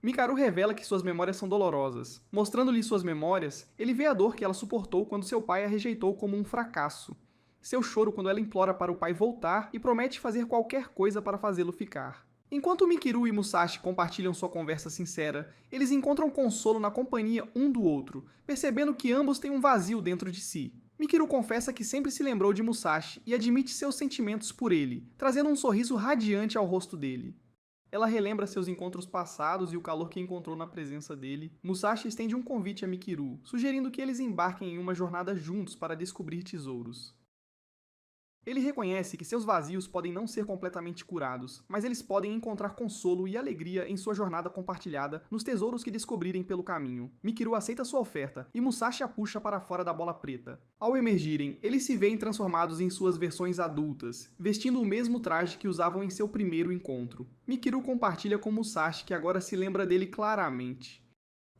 Mikaro revela que suas memórias são dolorosas. Mostrando-lhe suas memórias, ele vê a dor que ela suportou quando seu pai a rejeitou como um fracasso. Seu choro quando ela implora para o pai voltar e promete fazer qualquer coisa para fazê-lo ficar. Enquanto Mikiru e Musashi compartilham sua conversa sincera, eles encontram consolo na companhia um do outro, percebendo que ambos têm um vazio dentro de si. Mikiru confessa que sempre se lembrou de Musashi e admite seus sentimentos por ele, trazendo um sorriso radiante ao rosto dele. Ela relembra seus encontros passados e o calor que encontrou na presença dele. Musashi estende um convite a Mikiru, sugerindo que eles embarquem em uma jornada juntos para descobrir tesouros. Ele reconhece que seus vazios podem não ser completamente curados, mas eles podem encontrar consolo e alegria em sua jornada compartilhada nos tesouros que descobrirem pelo caminho. Mikiru aceita sua oferta e Musashi a puxa para fora da bola preta. Ao emergirem, eles se veem transformados em suas versões adultas, vestindo o mesmo traje que usavam em seu primeiro encontro. Mikiru compartilha com Musashi que agora se lembra dele claramente.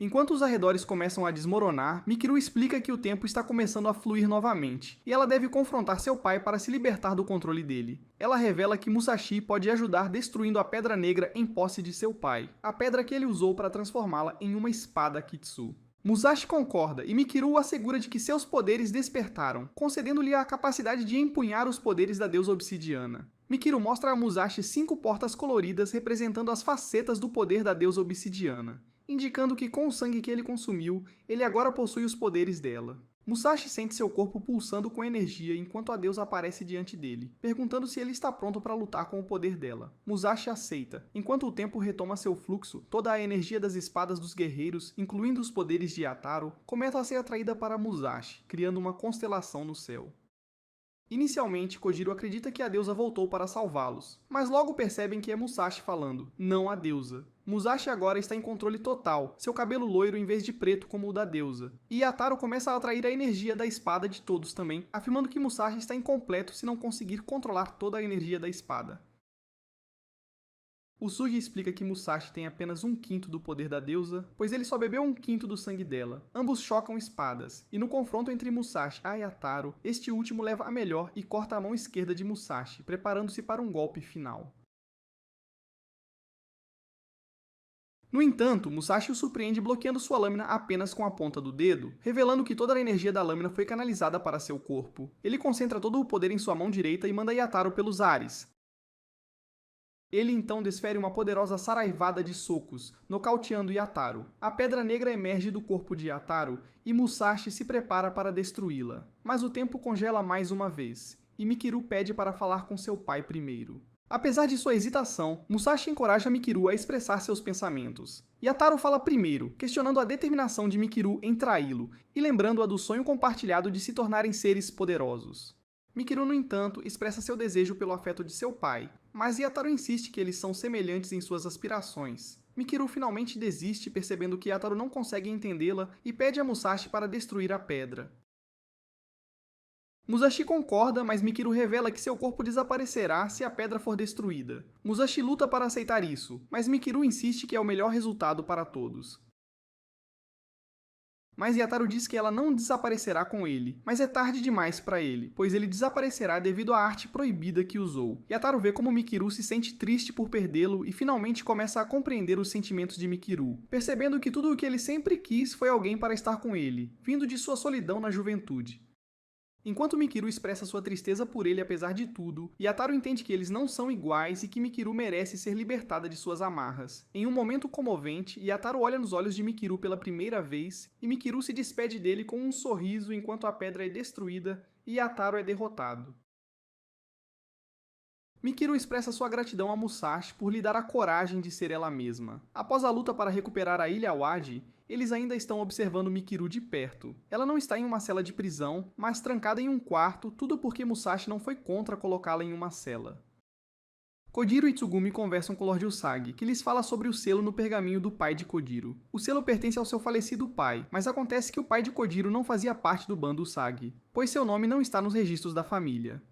Enquanto os arredores começam a desmoronar, Mikiru explica que o tempo está começando a fluir novamente, e ela deve confrontar seu pai para se libertar do controle dele. Ela revela que Musashi pode ajudar destruindo a Pedra Negra em posse de seu pai, a pedra que ele usou para transformá-la em uma espada Kitsu. Musashi concorda e Mikiru o assegura de que seus poderes despertaram, concedendo-lhe a capacidade de empunhar os poderes da deusa obsidiana. Mikiru mostra a Musashi 5 portas coloridas representando as facetas do poder da deusa obsidiana, indicando que com o sangue que ele consumiu, ele agora possui os poderes dela. Musashi sente seu corpo pulsando com energia enquanto a deusa aparece diante dele, perguntando se ele está pronto para lutar com o poder dela. Musashi aceita. Enquanto o tempo retoma seu fluxo, toda a energia das espadas dos guerreiros, incluindo os poderes de Yataro, começa a ser atraída para Musashi, criando uma constelação no céu. Inicialmente, Kojiro acredita que a deusa voltou para salvá-los, mas logo percebem que é Musashi falando, não a deusa. Musashi agora está em controle total, seu cabelo loiro em vez de preto como o da deusa. E Yataro começa a atrair a energia da espada de todos também, afirmando que Musashi está incompleto se não conseguir controlar toda a energia da espada. Usugi explica que Musashi tem apenas 1/5 do poder da deusa, pois ele só bebeu 1/5 do sangue dela. Ambos chocam espadas, e no confronto entre Musashi e Yataro, este último leva a melhor e corta a mão esquerda de Musashi, preparando-se para um golpe final. No entanto, Musashi o surpreende bloqueando sua lâmina apenas com a ponta do dedo, revelando que toda a energia da lâmina foi canalizada para seu corpo. Ele concentra todo o poder em sua mão direita e manda Yataro pelos ares. Ele então desfere uma poderosa saraivada de socos, nocauteando Yataro. A Pedra Negra emerge do corpo de Yataro e Musashi se prepara para destruí-la. Mas o tempo congela mais uma vez, e Mikiru pede para falar com seu pai primeiro. Apesar de sua hesitação, Musashi encoraja Mikiru a expressar seus pensamentos. Yataro fala primeiro, questionando a determinação de Mikiru em traí-lo e lembrando-a do sonho compartilhado de se tornarem seres poderosos. Mikiru, no entanto, expressa seu desejo pelo afeto de seu pai, mas Yataro insiste que eles são semelhantes em suas aspirações. Mikiru finalmente desiste percebendo que Yataro não consegue entendê-la e pede a Musashi para destruir a pedra. Musashi concorda, mas Mikiru revela que seu corpo desaparecerá se a pedra for destruída. Musashi luta para aceitar isso, mas Mikiru insiste que é o melhor resultado para todos. Mas Yataro diz que ela não desaparecerá com ele, mas é tarde demais para ele, pois ele desaparecerá devido à arte proibida que usou. Yataro vê como Mikiru se sente triste por perdê-lo e finalmente começa a compreender os sentimentos de Mikiru, percebendo que tudo o que ele sempre quis foi alguém para estar com ele, vindo de sua solidão na juventude. Enquanto Mikiru expressa sua tristeza por ele apesar de tudo, Yataro entende que eles não são iguais e que Mikiru merece ser libertada de suas amarras. Em um momento comovente, Yataro olha nos olhos de Mikiru pela primeira vez, e Mikiru se despede dele com um sorriso enquanto a pedra é destruída e Yataro é derrotado. Mikiru expressa sua gratidão a Musashi por lhe dar a coragem de ser ela mesma. Após a luta para recuperar a Ilha Awaji, eles ainda estão observando Mikiru de perto. Ela não está em uma cela de prisão, mas trancada em um quarto, tudo porque Musashi não foi contra colocá-la em uma cela. Kojiro e Tsugumi conversam com Lord Usagi, que lhes fala sobre o selo no pergaminho do pai de Kojiro. O selo pertence ao seu falecido pai, mas acontece que o pai de Kojiro não fazia parte do bando Usagi, pois seu nome não está nos registros da família.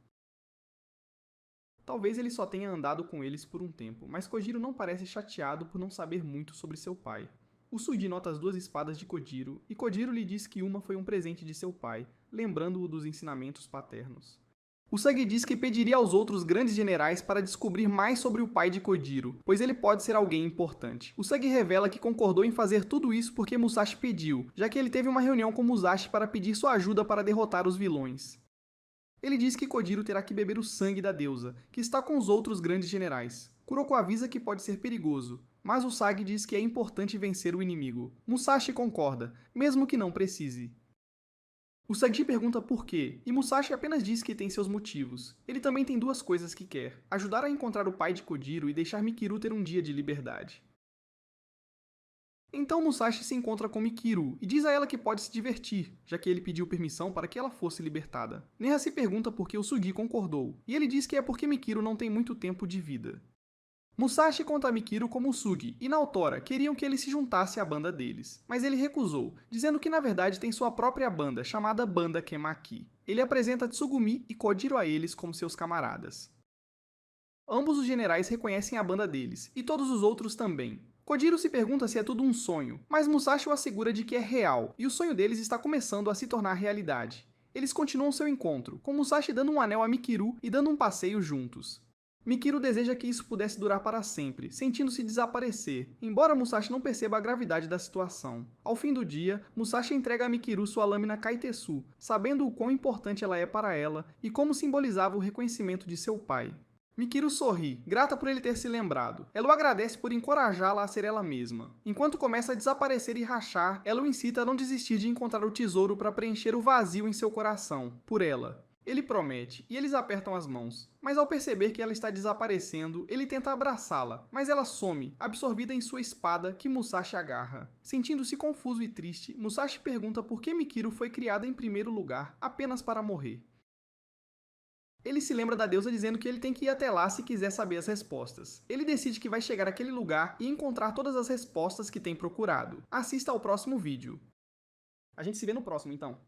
Talvez ele só tenha andado com eles por um tempo, mas Kojiro não parece chateado por não saber muito sobre seu pai. Usugi nota as 2 espadas de Kojiro, e Kojiro lhe diz que uma foi um presente de seu pai, lembrando-o dos ensinamentos paternos. Usagi diz que pediria aos outros grandes generais para descobrir mais sobre o pai de Kojiro, pois ele pode ser alguém importante. Usagi revela que concordou em fazer tudo isso porque Musashi pediu, já que ele teve uma reunião com Musashi para pedir sua ajuda para derrotar os vilões. Ele diz que Kojiro terá que beber o sangue da deusa, que está com os outros grandes generais. Kuroko avisa que pode ser perigoso, mas Usagi diz que é importante vencer o inimigo. Musashi concorda, mesmo que não precise. Usagi pergunta por quê, e Musashi apenas diz que tem seus motivos. Ele também tem 2 coisas que quer: ajudar a encontrar o pai de Kojiro e deixar Mikiru ter um dia de liberdade. Então Musashi se encontra com Mikiru e diz a ela que pode se divertir, já que ele pediu permissão para que ela fosse libertada. Neha se pergunta por que o Sugi concordou, e ele diz que é porque Mikiru não tem muito tempo de vida. Musashi conta a Mikiru como o Sugi e Naotora queriam que ele se juntasse à banda deles, mas ele recusou, dizendo que na verdade tem sua própria banda, chamada Banda Kemaki. Ele apresenta Tsugumi e Kojiro a eles como seus camaradas. Ambos os generais reconhecem a banda deles, e todos os outros também. Kojiro se pergunta se é tudo um sonho, mas Musashi o assegura de que é real, e o sonho deles está começando a se tornar realidade. Eles continuam seu encontro, com Musashi dando um anel a Mikiru e dando um passeio juntos. Mikiru deseja que isso pudesse durar para sempre, sentindo-se desaparecer, embora Musashi não perceba a gravidade da situação. Ao fim do dia, Musashi entrega a Mikiru sua lâmina Kaitesu, sabendo o quão importante ela é para ela e como simbolizava o reconhecimento de seu pai. Mikiru sorri, grata por ele ter se lembrado. Ela o agradece por encorajá-la a ser ela mesma. Enquanto começa a desaparecer e rachar, ela o incita a não desistir de encontrar o tesouro para preencher o vazio em seu coração, por ela. Ele promete, e eles apertam as mãos. Mas ao perceber que ela está desaparecendo, ele tenta abraçá-la, mas ela some, absorvida em sua espada que Musashi agarra. Sentindo-se confuso e triste, Musashi pergunta por que Mikiru foi criada em primeiro lugar, apenas para morrer. Ele se lembra da deusa dizendo que ele tem que ir até lá se quiser saber as respostas. Ele decide que vai chegar àquele lugar e encontrar todas as respostas que tem procurado. Assista ao próximo vídeo. A gente se vê no próximo, então.